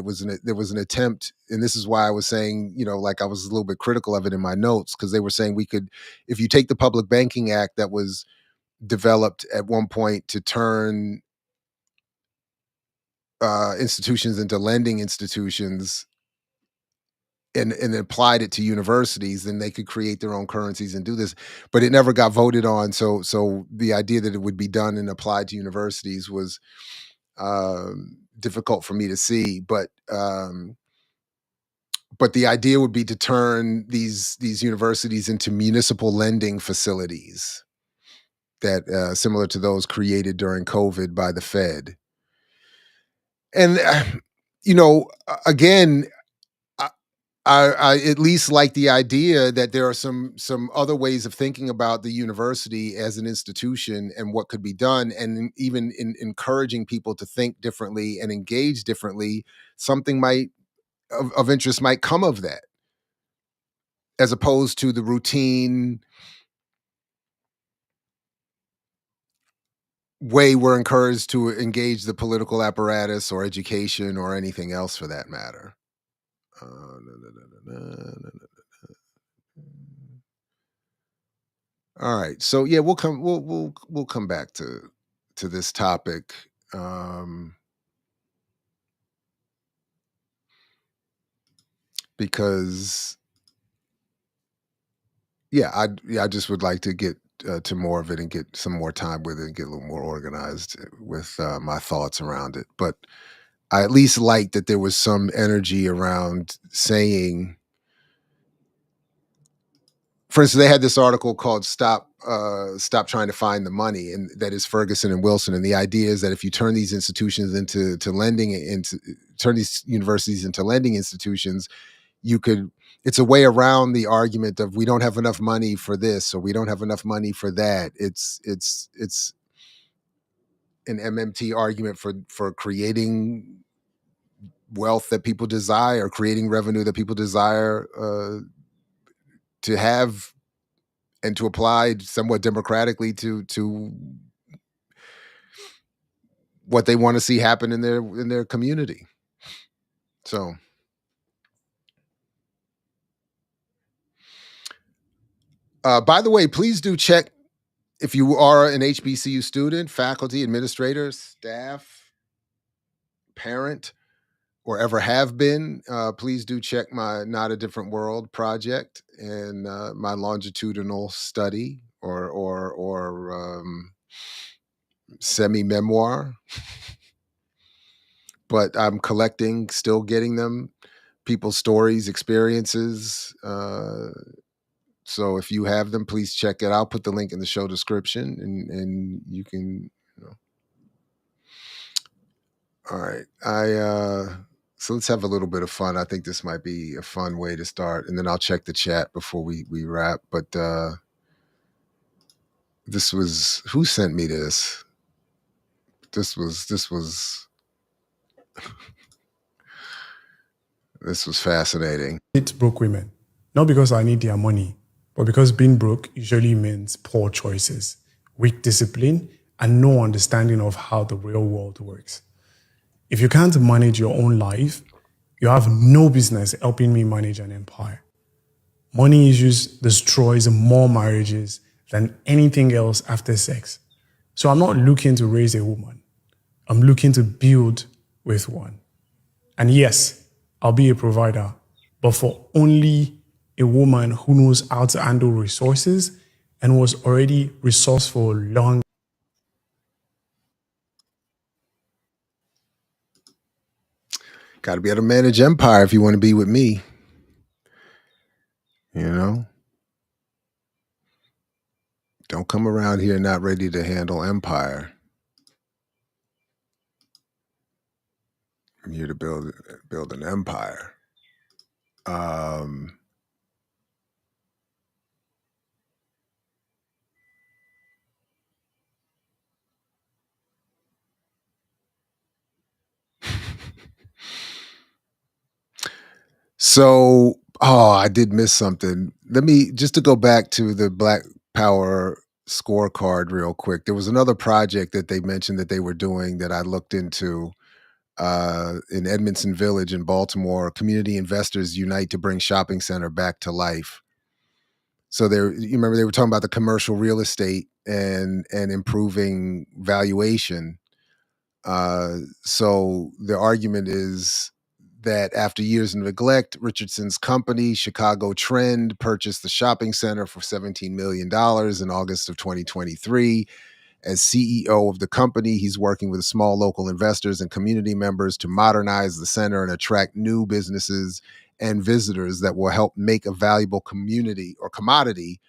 there was an attempt, and this is why I was saying, like I was a little bit critical of it in my notes, because they were saying we could, if you take the Public Banking Act that was developed at one point to turn institutions into lending institutions, and applied it to universities, then they could create their own currencies and do this. But it never got voted on. So the idea that it would be done and applied to universities was difficult for me to see. But the idea would be to turn these universities into municipal lending facilities that similar to those created during COVID by the Fed. And again, I at least like the idea that there are some other ways of thinking about the university as an institution and what could be done, and even in encouraging people to think differently and engage differently. Something might of interest might come of that, as opposed to the routine way we're encouraged to engage the political apparatus or education or anything else for that matter. All right, so yeah, we'll come back to this topic, because I just would like to get to more of it and get some more time with it and get a little more organized with my thoughts around it. But I at least like that there was some energy around saying, for instance, they had this article called "Stop Trying to Find the Money," and that is Ferguson and Wilson. And the idea is that if you turn these institutions into turn these universities into lending institutions, you could. It's a way around the argument of we don't have enough money for this or we don't have enough money for that. It's an MMT argument for creating wealth that people desire, creating revenue that people desire to have and to apply somewhat democratically to what they want to see happen in their community. So by the way, please do check if you are an HBCU student, faculty, administrators, staff, parent, or ever have been, please do check my Not a Different World project and my longitudinal study or semi-memoir. But I'm collecting, still getting them, people's stories, experiences. So if you have them, please check it. I'll put the link in the show description and you can, you know. All right. So let's have a little bit of fun. I think this might be a fun way to start. And then I'll check the chat before we wrap. But this was, who sent me this? This was fascinating. It's broke women. Not because I need their money, but because being broke usually means poor choices, weak discipline, and no understanding of how the real world works. If you can't manage your own life, you have no business helping me manage an empire. Money issues destroys more marriages than anything else after sex. So I'm not looking to raise a woman. I'm looking to build with one. And yes, I'll be a provider, but for only a woman who knows how to handle resources and was already resourceful long. Got to be able to manage empire if you want to be with me. You know? Don't come around here not ready to handle empire. I'm here to build an empire. So, I did miss something. Let me, just to go back to the BlackPower scorecard real quick. There was another project that they mentioned that they were doing that I looked into in Edmondson Village in Baltimore. Community investors unite to bring shopping center back to life. So you remember they were talking about the commercial real estate and improving valuation. So the argument is that after years of neglect, Richardson's company, Chicago Trend, purchased the shopping center for $17 million in August of 2023. As CEO of the company, he's working with small local investors and community members to modernize the center and attract new businesses and visitors that will help make a valuable community or commodity,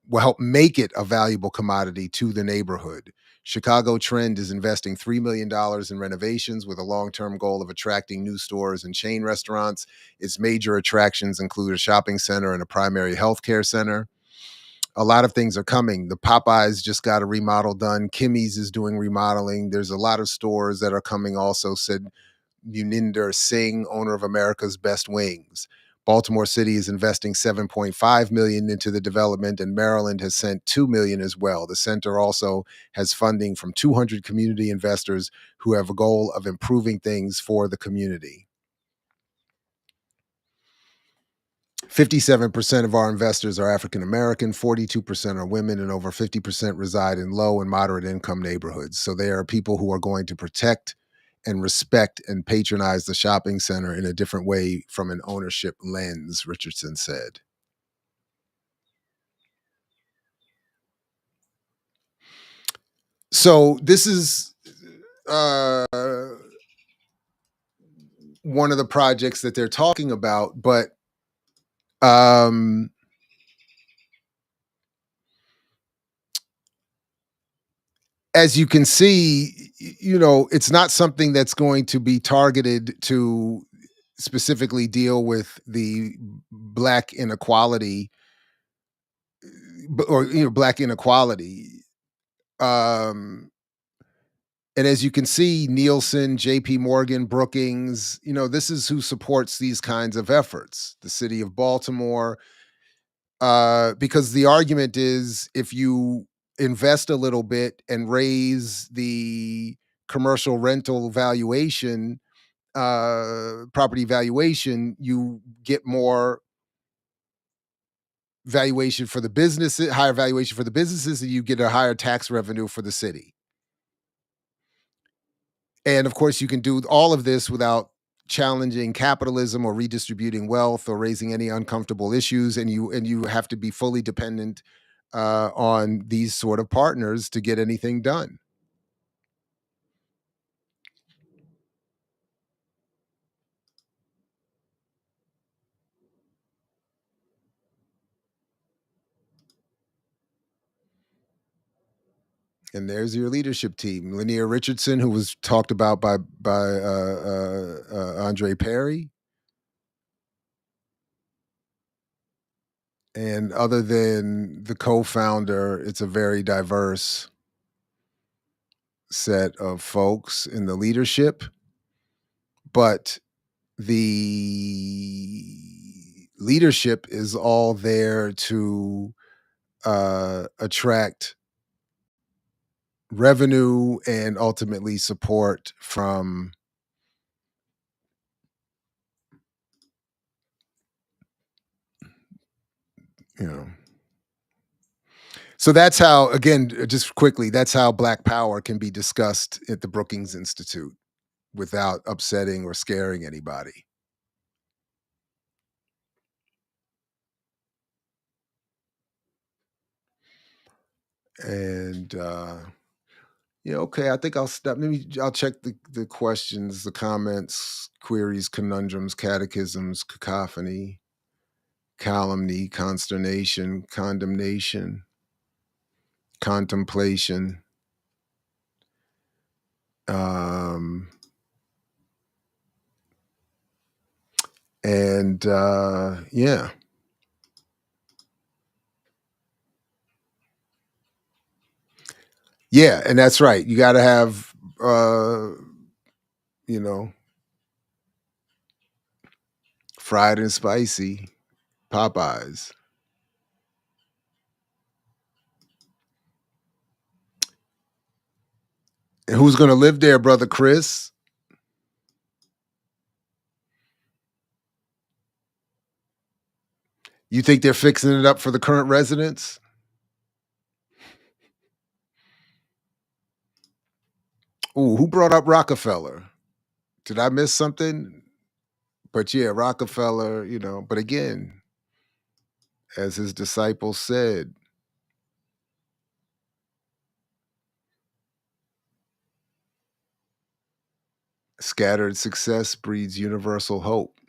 will help make it a valuable commodity to the neighborhood. Chicago Trend is investing $3 million in renovations with a long-term goal of attracting new stores and chain restaurants. Its major attractions include a shopping center and a primary healthcare center. A lot of things are coming. The Popeyes just got a remodel done. Kimmy's is doing remodeling. There's a lot of stores that are coming also, said Muninder Singh, owner of America's Best Wings. Baltimore City is investing $7.5 million into the development, and Maryland has sent $2 million as well. The center also has funding from 200 community investors who have a goal of improving things for the community. 57% of our investors are African American, 42% are women, and over 50% reside in low and moderate income neighborhoods. So they are people who are going to protect and respect and patronize the shopping center in a different way from an ownership lens, Richardson said. So this is one of the projects that they're talking about, but as you can see, you know, it's not something that's going to be targeted to specifically deal with the Black inequality or, you know, Black inequality. And as you can see, Nielsen, JP Morgan, Brookings, this is who supports these kinds of efforts. The city of Baltimore, because the argument is if you invest a little bit and raise the commercial rental valuation, property valuation, you get more valuation for the businesses, higher valuation for the businesses, and you get a higher tax revenue for the city. And of course, you can do all of this without challenging capitalism or redistributing wealth or raising any uncomfortable issues. And you have to be fully dependent on these sort of partners to get anything done. And there's your leadership team: Lanier Richardson, who was talked about by Andre Perry. And other than the co-founder, it's a very diverse set of folks in the leadership. But the leadership is all there to attract revenue and ultimately support from So that's how, again, just quickly, that's how Black Power can be discussed at the Brookings Institute without upsetting or scaring anybody. And okay, I think I'll stop. I'll check the questions, the comments, queries, conundrums, catechisms, cacophony, calumny, consternation, condemnation, contemplation. And yeah. Yeah, and that's right. You got to have, fried and spicy Popeyes. And who's going to live there, Brother Chris? You think they're fixing it up for the current residents? Ooh, who brought up Rockefeller? Did I miss something? But yeah, Rockefeller, but again, as his disciples said, scattered success breeds universal hope.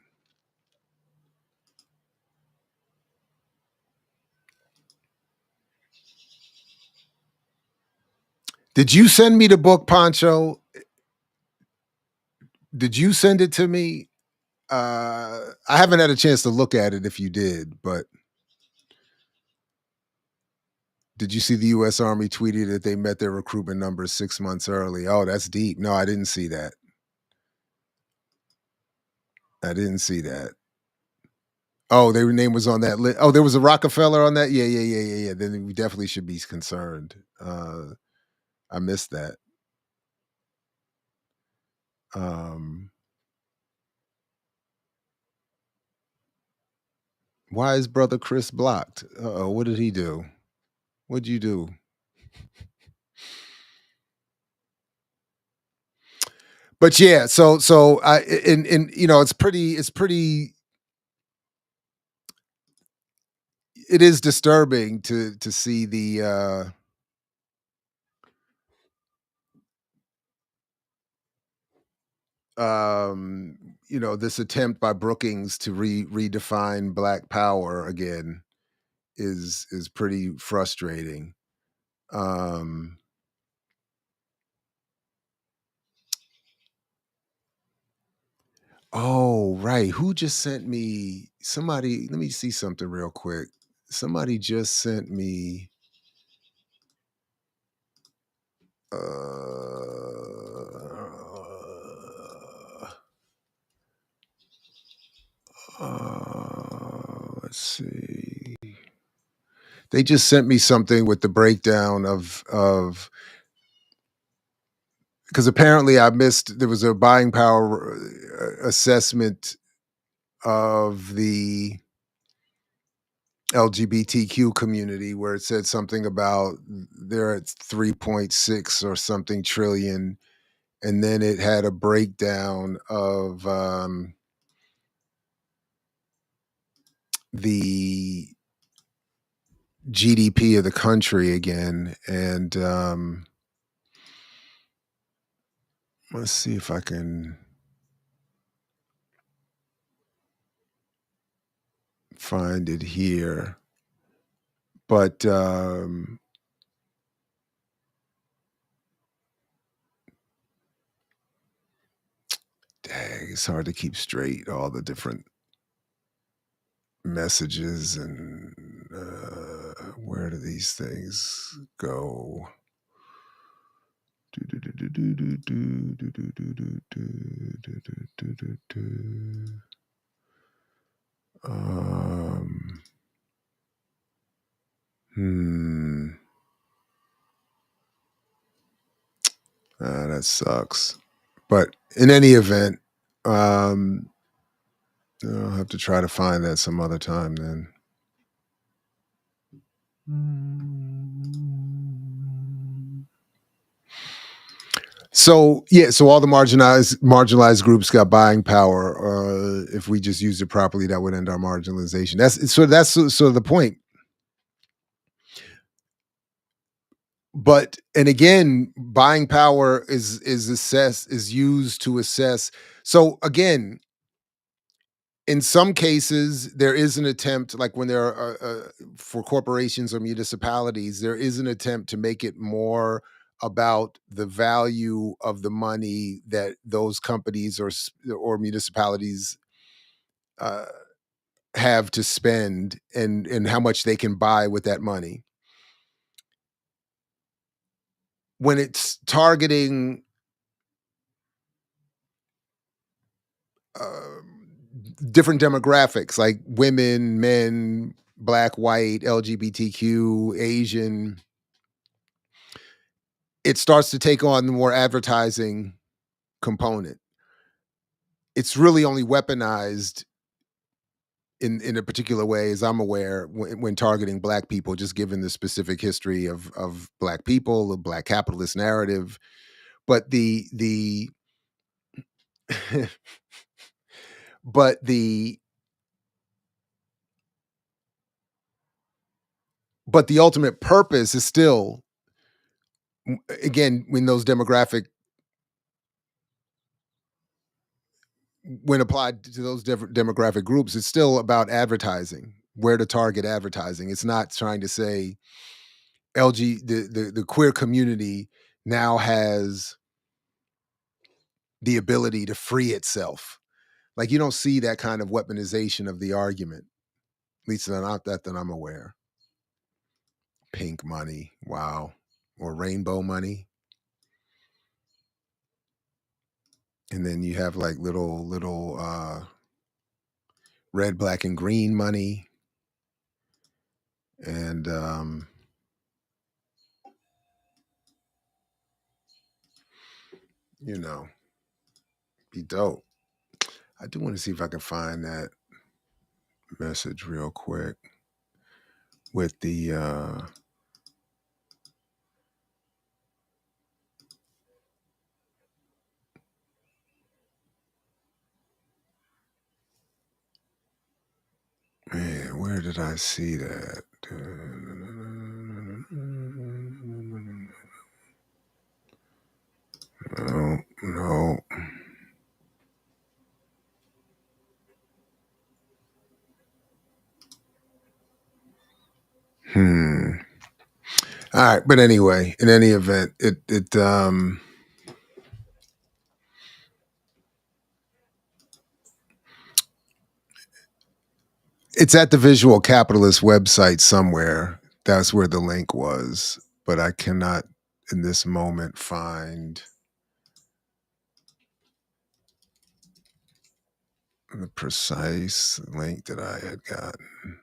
Did you send me the book, Pancho? Did you send it to me? I haven't had a chance to look at it if you did, but did you see the U.S. Army tweeted that they met their recruitment numbers 6 months early? Oh, that's deep. No, I didn't see that. I didn't see that. Oh, their name was on that list. Oh, there was a Rockefeller on that? Yeah. Then we definitely should be concerned. I missed that. Why is Brother Chris blocked? Uh-oh, what did he do? What'd you do? But yeah, so I it's pretty it is disturbing to see the this attempt by Brookings to redefine Black Power again is pretty frustrating. Oh, right. Who just sent me somebody? Let me see something real quick. Somebody just sent me Let's see. They just sent me something with the breakdown of because apparently I missed, there was a BuyingPower assessment of the LGBTQ community where it said something about they're at 3.6 or something trillion. And then it had a breakdown of the GDP of the country again. And let's see if I can find it here. But dang, it's hard to keep straight all the different messages and where do these things go? That sucks. But in any event, I'll have to try to find that some other time then. So yeah, so all the marginalized groups got buying power. If we just used it properly, that would end our marginalization. That's sort of the point. But and again, buying power is used to assess. So again, in some cases, there is an attempt, like when there are for corporations or municipalities, there is an attempt to make it more about the value of the money that those companies or municipalities have to spend and how much they can buy with that money. When it's targeting different demographics like women, men, Black, white, LGBTQ, Asian, it starts to take on the more advertising component. It's really only weaponized in a particular way, as I'm aware, when targeting Black people, just given the specific history of Black people, the Black capitalist narrative. But the but the ultimate purpose is still, again, when those demographic, when applied to those different demographic groups, it's still about advertising, where to target advertising. It's not trying to say the queer community now has the ability to free itself. Like, you don't see that kind of weaponization of the argument, at least not that I'm aware. Pink money, wow. Or rainbow money. And then you have like little red, black, and green money. And you know, be dope. I do want to see if I can find that message real quick with the man, where did I see that? No. All right, but anyway, in any event, it it's at the Visual Capitalist website somewhere. That's where the link was, but I cannot in this moment find the precise link that I had gotten.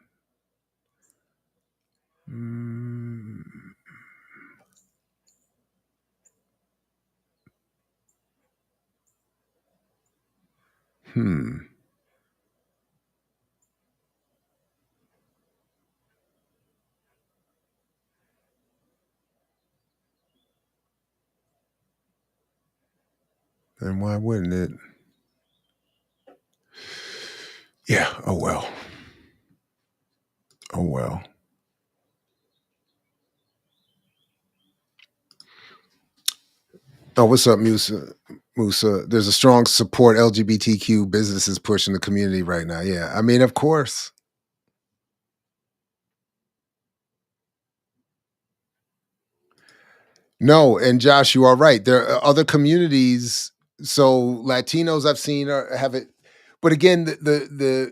And why wouldn't it? Yeah, oh well. Oh well. Oh, what's up, Musa? Musa, there's a strong support LGBTQ businesses push in the community right now. Yeah, I mean, of course. No, and Josh, you are right. There are other communities. So Latinos I've seen have it, but again, the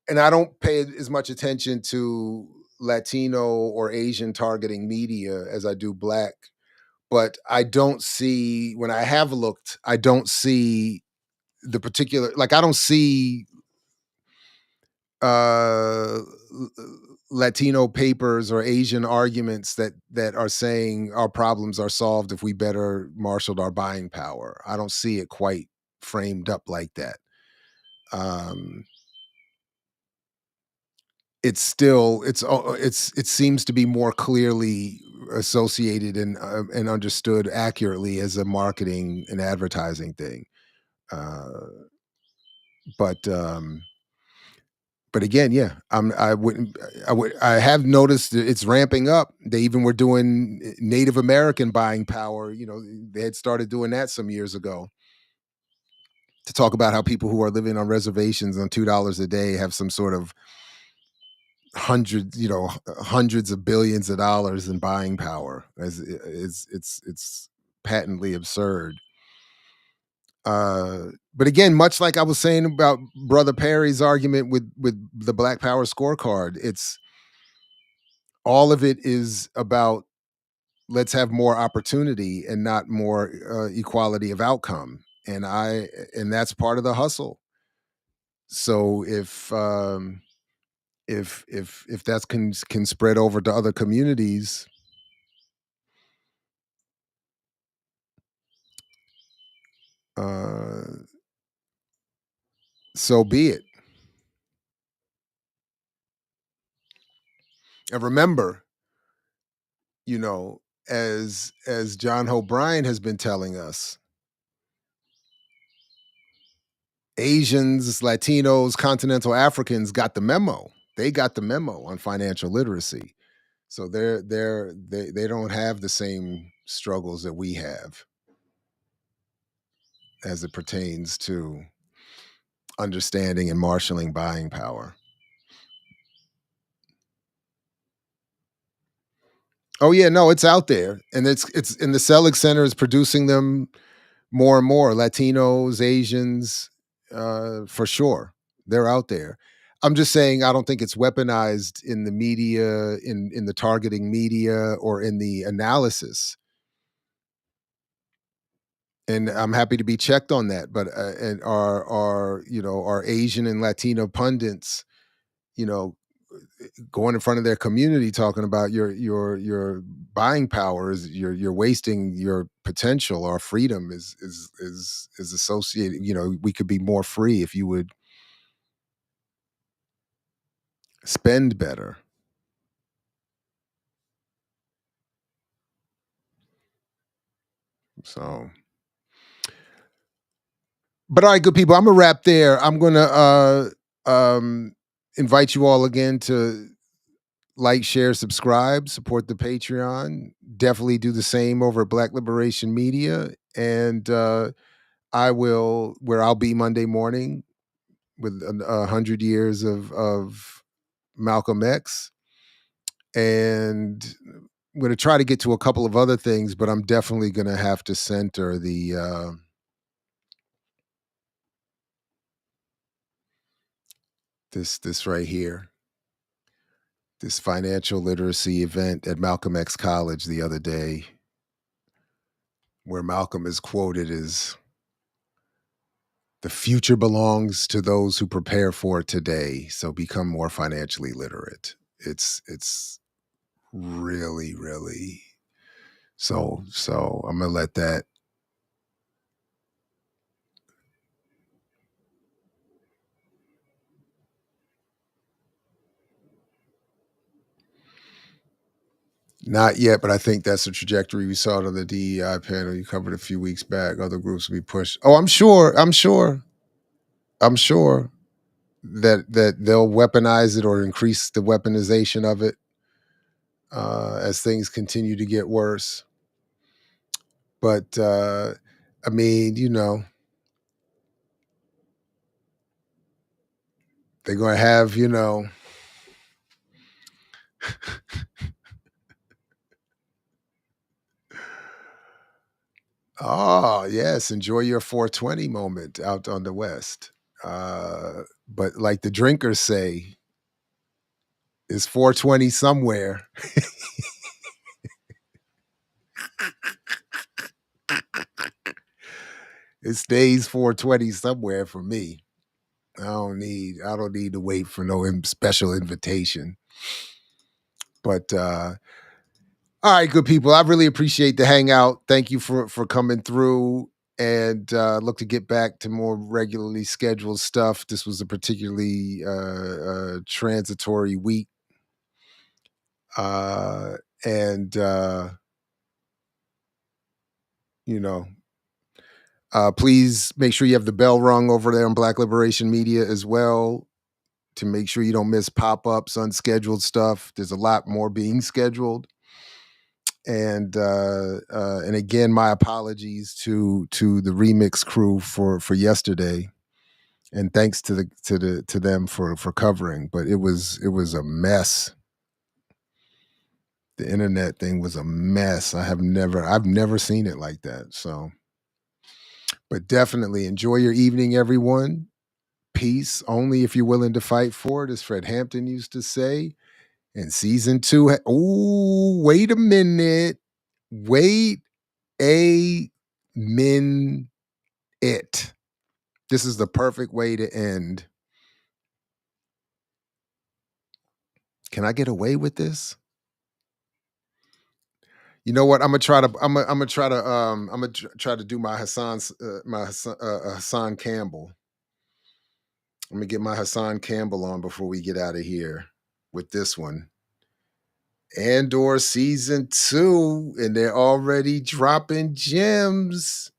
and I don't pay as much attention to Latino or Asian targeting media as I do Black. But I don't see, when I have looked, I don't see the particular, like I don't see uh Latino papers or Asian arguments that are saying our problems are solved if we better marshaled our buying power. I don't see it quite framed up like that. It's still it seems to be more clearly associated and understood accurately as a marketing and advertising thing. But again, yeah, I have noticed that it's ramping up. They even were doing Native American buying power. You know, they had started doing that some years ago to talk about how people who are living on reservations on $2 a day have some sort of hundreds of billions of dollars in buying power. It's patently absurd. But again, much like I was saying about Brother Perry's argument with the Black Power scorecard, it's all of it is about let's have more opportunity and not more equality of outcome, and that's part of the hustle. So if that can spread over to other communities, so be it. And remember, you know, as John Hope Bryan has been telling us, Asians, Latinos, continental Africans got the memo. They got the memo on financial literacy. So they don't have the same struggles that we have as it pertains to understanding and marshaling buying power. Oh yeah, no, it's out there, and it's and the Selig Center is producing them more and more. Latinos, Asians, for sure, they're out there. I'm just saying I don't think it's weaponized in the media, in the targeting media, or in the analysis. And I'm happy to be checked on that. But and our Asian and Latino pundits, going in front of their community talking about your buying power is you're wasting your potential. Our freedom is associated. We could be more free if you would spend better. So, but all right, good people, I'm gonna wrap there. I'm gonna invite you all again to like, share, subscribe, support the Patreon. Definitely do the same over at Black Liberation Media. And I'll be Monday morning with 100 years of Malcolm X. And I'm going to try to get to a couple of other things, but I'm definitely going to have to center this right here. This financial literacy event at Malcolm X College the other day, where Malcolm is quoted as the future belongs to those who prepare for it today. So become more financially literate. It's really, really so I'm gonna let that. Not yet, but I think that's the trajectory we saw on the DEI panel you covered a few weeks back. Other groups will be pushed. Oh, I'm sure that they'll weaponize it or increase the weaponization of it as things continue to get worse. But I mean, they're going to have, oh, yes, enjoy your 420 moment out on the West. But like the drinkers say, it's 420 somewhere. It stays 420 somewhere for me. I don't need to wait for no special invitation. But all right, good people. I really appreciate the hangout. Thank you for coming through, and look to get back to more regularly scheduled stuff. This was a particularly transitory week, and please make sure you have the bell rung over there on Black Liberation Media as well, to make sure you don't miss pop-ups, unscheduled stuff. There's a lot more being scheduled. And again, my apologies to the remix crew for yesterday, and thanks to them for covering. But it was a mess. The internet thing was a mess. I've never seen it like that. So, but definitely enjoy your evening, everyone. Peace only if you're willing to fight for it, as Fred Hampton used to say. And season 2, wait a minute. Wait a minute. This is the perfect way to end. Can I get away with this? You know what? I'm gonna try to do my Hassan Campbell. I'm gonna get my Hassan Campbell on before we get out of here with this one. Andor season 2, and they're already dropping gems.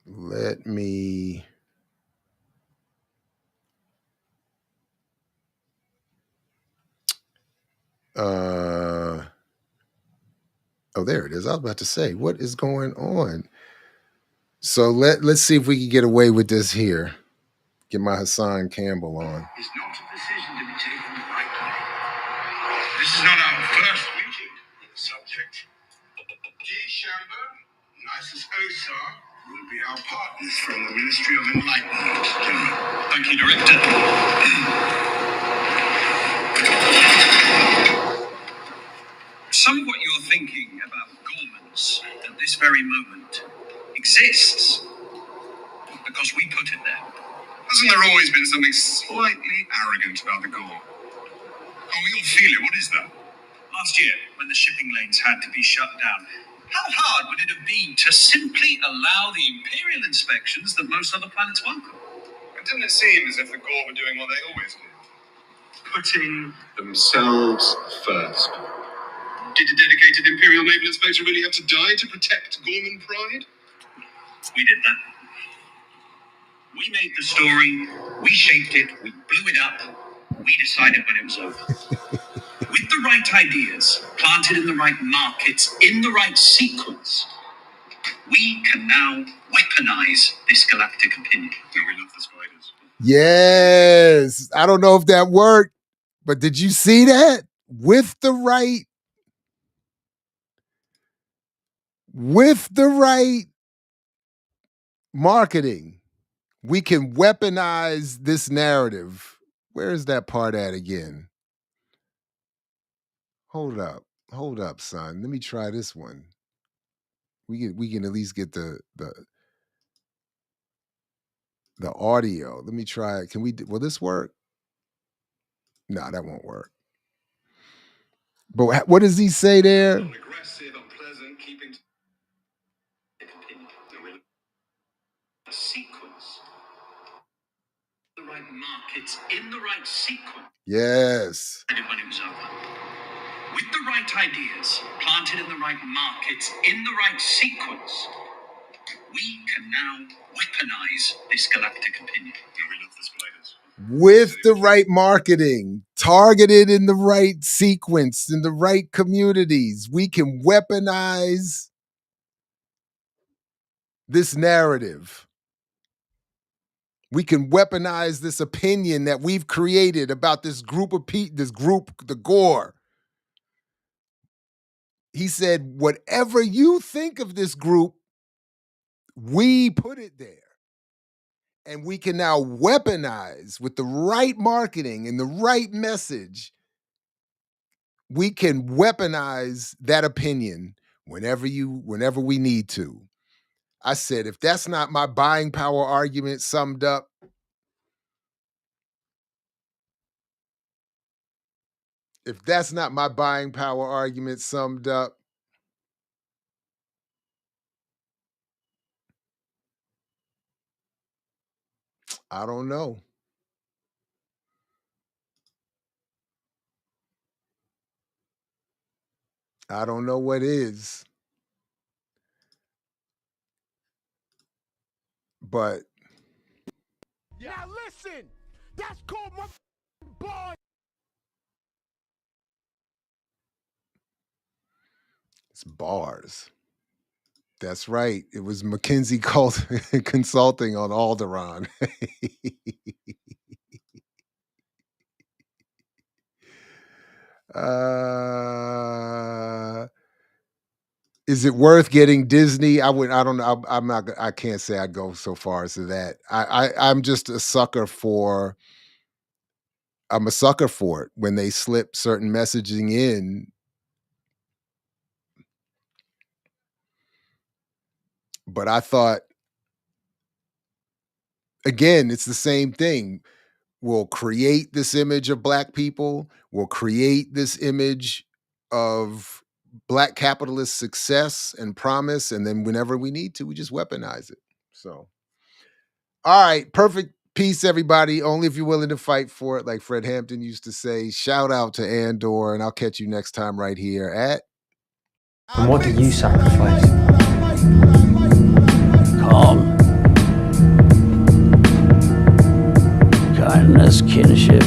Let me oh, there it is. I was about to say, what is going on? So let's see if we can get away with this here. Get my Hassan Campbell on. It's not a decision to be taken lightly. This is not our first meeting with the subject. G. Shamber, Nisus Osar will be our partners from the Ministry of Enlightenment, General. Thank you, Director. Some of what you're thinking about Gormans at this very moment exists because we put it there. Hasn't there always been something slightly arrogant about the Gore? Oh, we all feel it. What is that? Last year, when the shipping lanes had to be shut down, how hard would it have been to simply allow the imperial inspections that most other planets welcome? But didn't it seem as if the Gore were doing what they always do? Putting themselves first. Did a dedicated Imperial Naval Inspector really have to die to protect Gorman pride? We did that. We made the story, we shaped it, we blew it up, we decided when it was over. With the right ideas, planted in the right markets, in the right sequence, we can now weaponize this galactic opinion. And we love the spiders. Yes. I don't know if that worked, but did you see that? With the right marketing, we can weaponize this narrative. Where is that part at again? Hold up, son. Let me try this one. We can at least get the audio. Let me try it. Will this work? No, that won't work. But what does he say there? Aggressive, unpleasant, keeping a sequence. The right markets in the right sequence. Yes. When it was over. With the right ideas, planted in the right markets, in the right sequence, we can now weaponize this galactic opinion. We love this spiders. With the right marketing, targeted in the right sequence, in the right communities, we can weaponize this narrative. We can weaponize this opinion that we've created about this group of people, the Gore. He said, whatever you think of this group, we put it there. And we can now weaponize with the right marketing and the right message. We can weaponize that opinion whenever we need to. I said, if that's not my buying power argument summed up, I don't know. I don't know what is. But now listen, that's called my boy. it's bars. That's right. It was McKinsey Consulting on Alderaan. Is it worth getting Disney? I don't know. I can't say I'd go so far as to that. I'm just a sucker for it when they slip certain messaging in. But I thought, again, it's the same thing. We'll create this image of Black people. We'll create this image of Black capitalist success and promise. And then whenever we need to, we just weaponize it. So, all right, perfect peace, everybody. Only if you're willing to fight for it, like Fred Hampton used to say. Shout out to Andor, and I'll catch you next time right here at... And what did you sacrifice? Calm, kindness, kinship,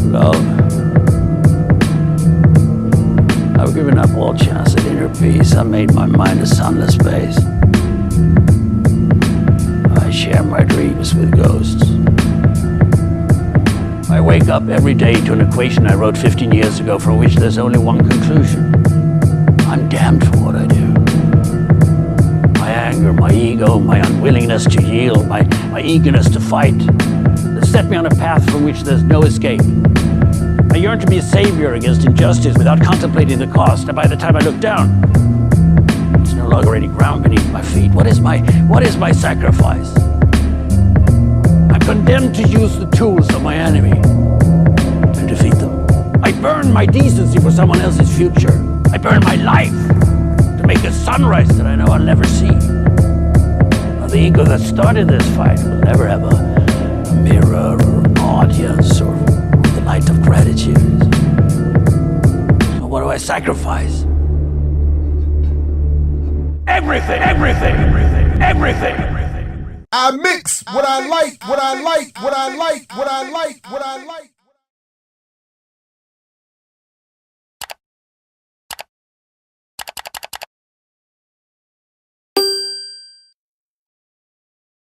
love. I've given up all chance at inner peace. I made my mind a sunless space. I share my dreams with ghosts. I wake up every day to an equation I wrote 15 years ago for which there's only one conclusion. I'm damned for what I do. My anger, my ego, my unwillingness to yield, my eagerness to fight, that set me on a path from which there's no escape. I yearn to be a savior against injustice without contemplating the cost, and by the time I look down, there's no longer any ground beneath my feet. What is my sacrifice? I'm condemned to use the tools of my enemy to defeat them. I burn my decency for someone else's future. I burn my life to make a sunrise that I know I'll never see. Now, the ego that started this fight will never have a mirror or an audience or the light of gratitude. So what do I sacrifice? Everything. I mix what I like, what I like, what I like, what I like, what I like.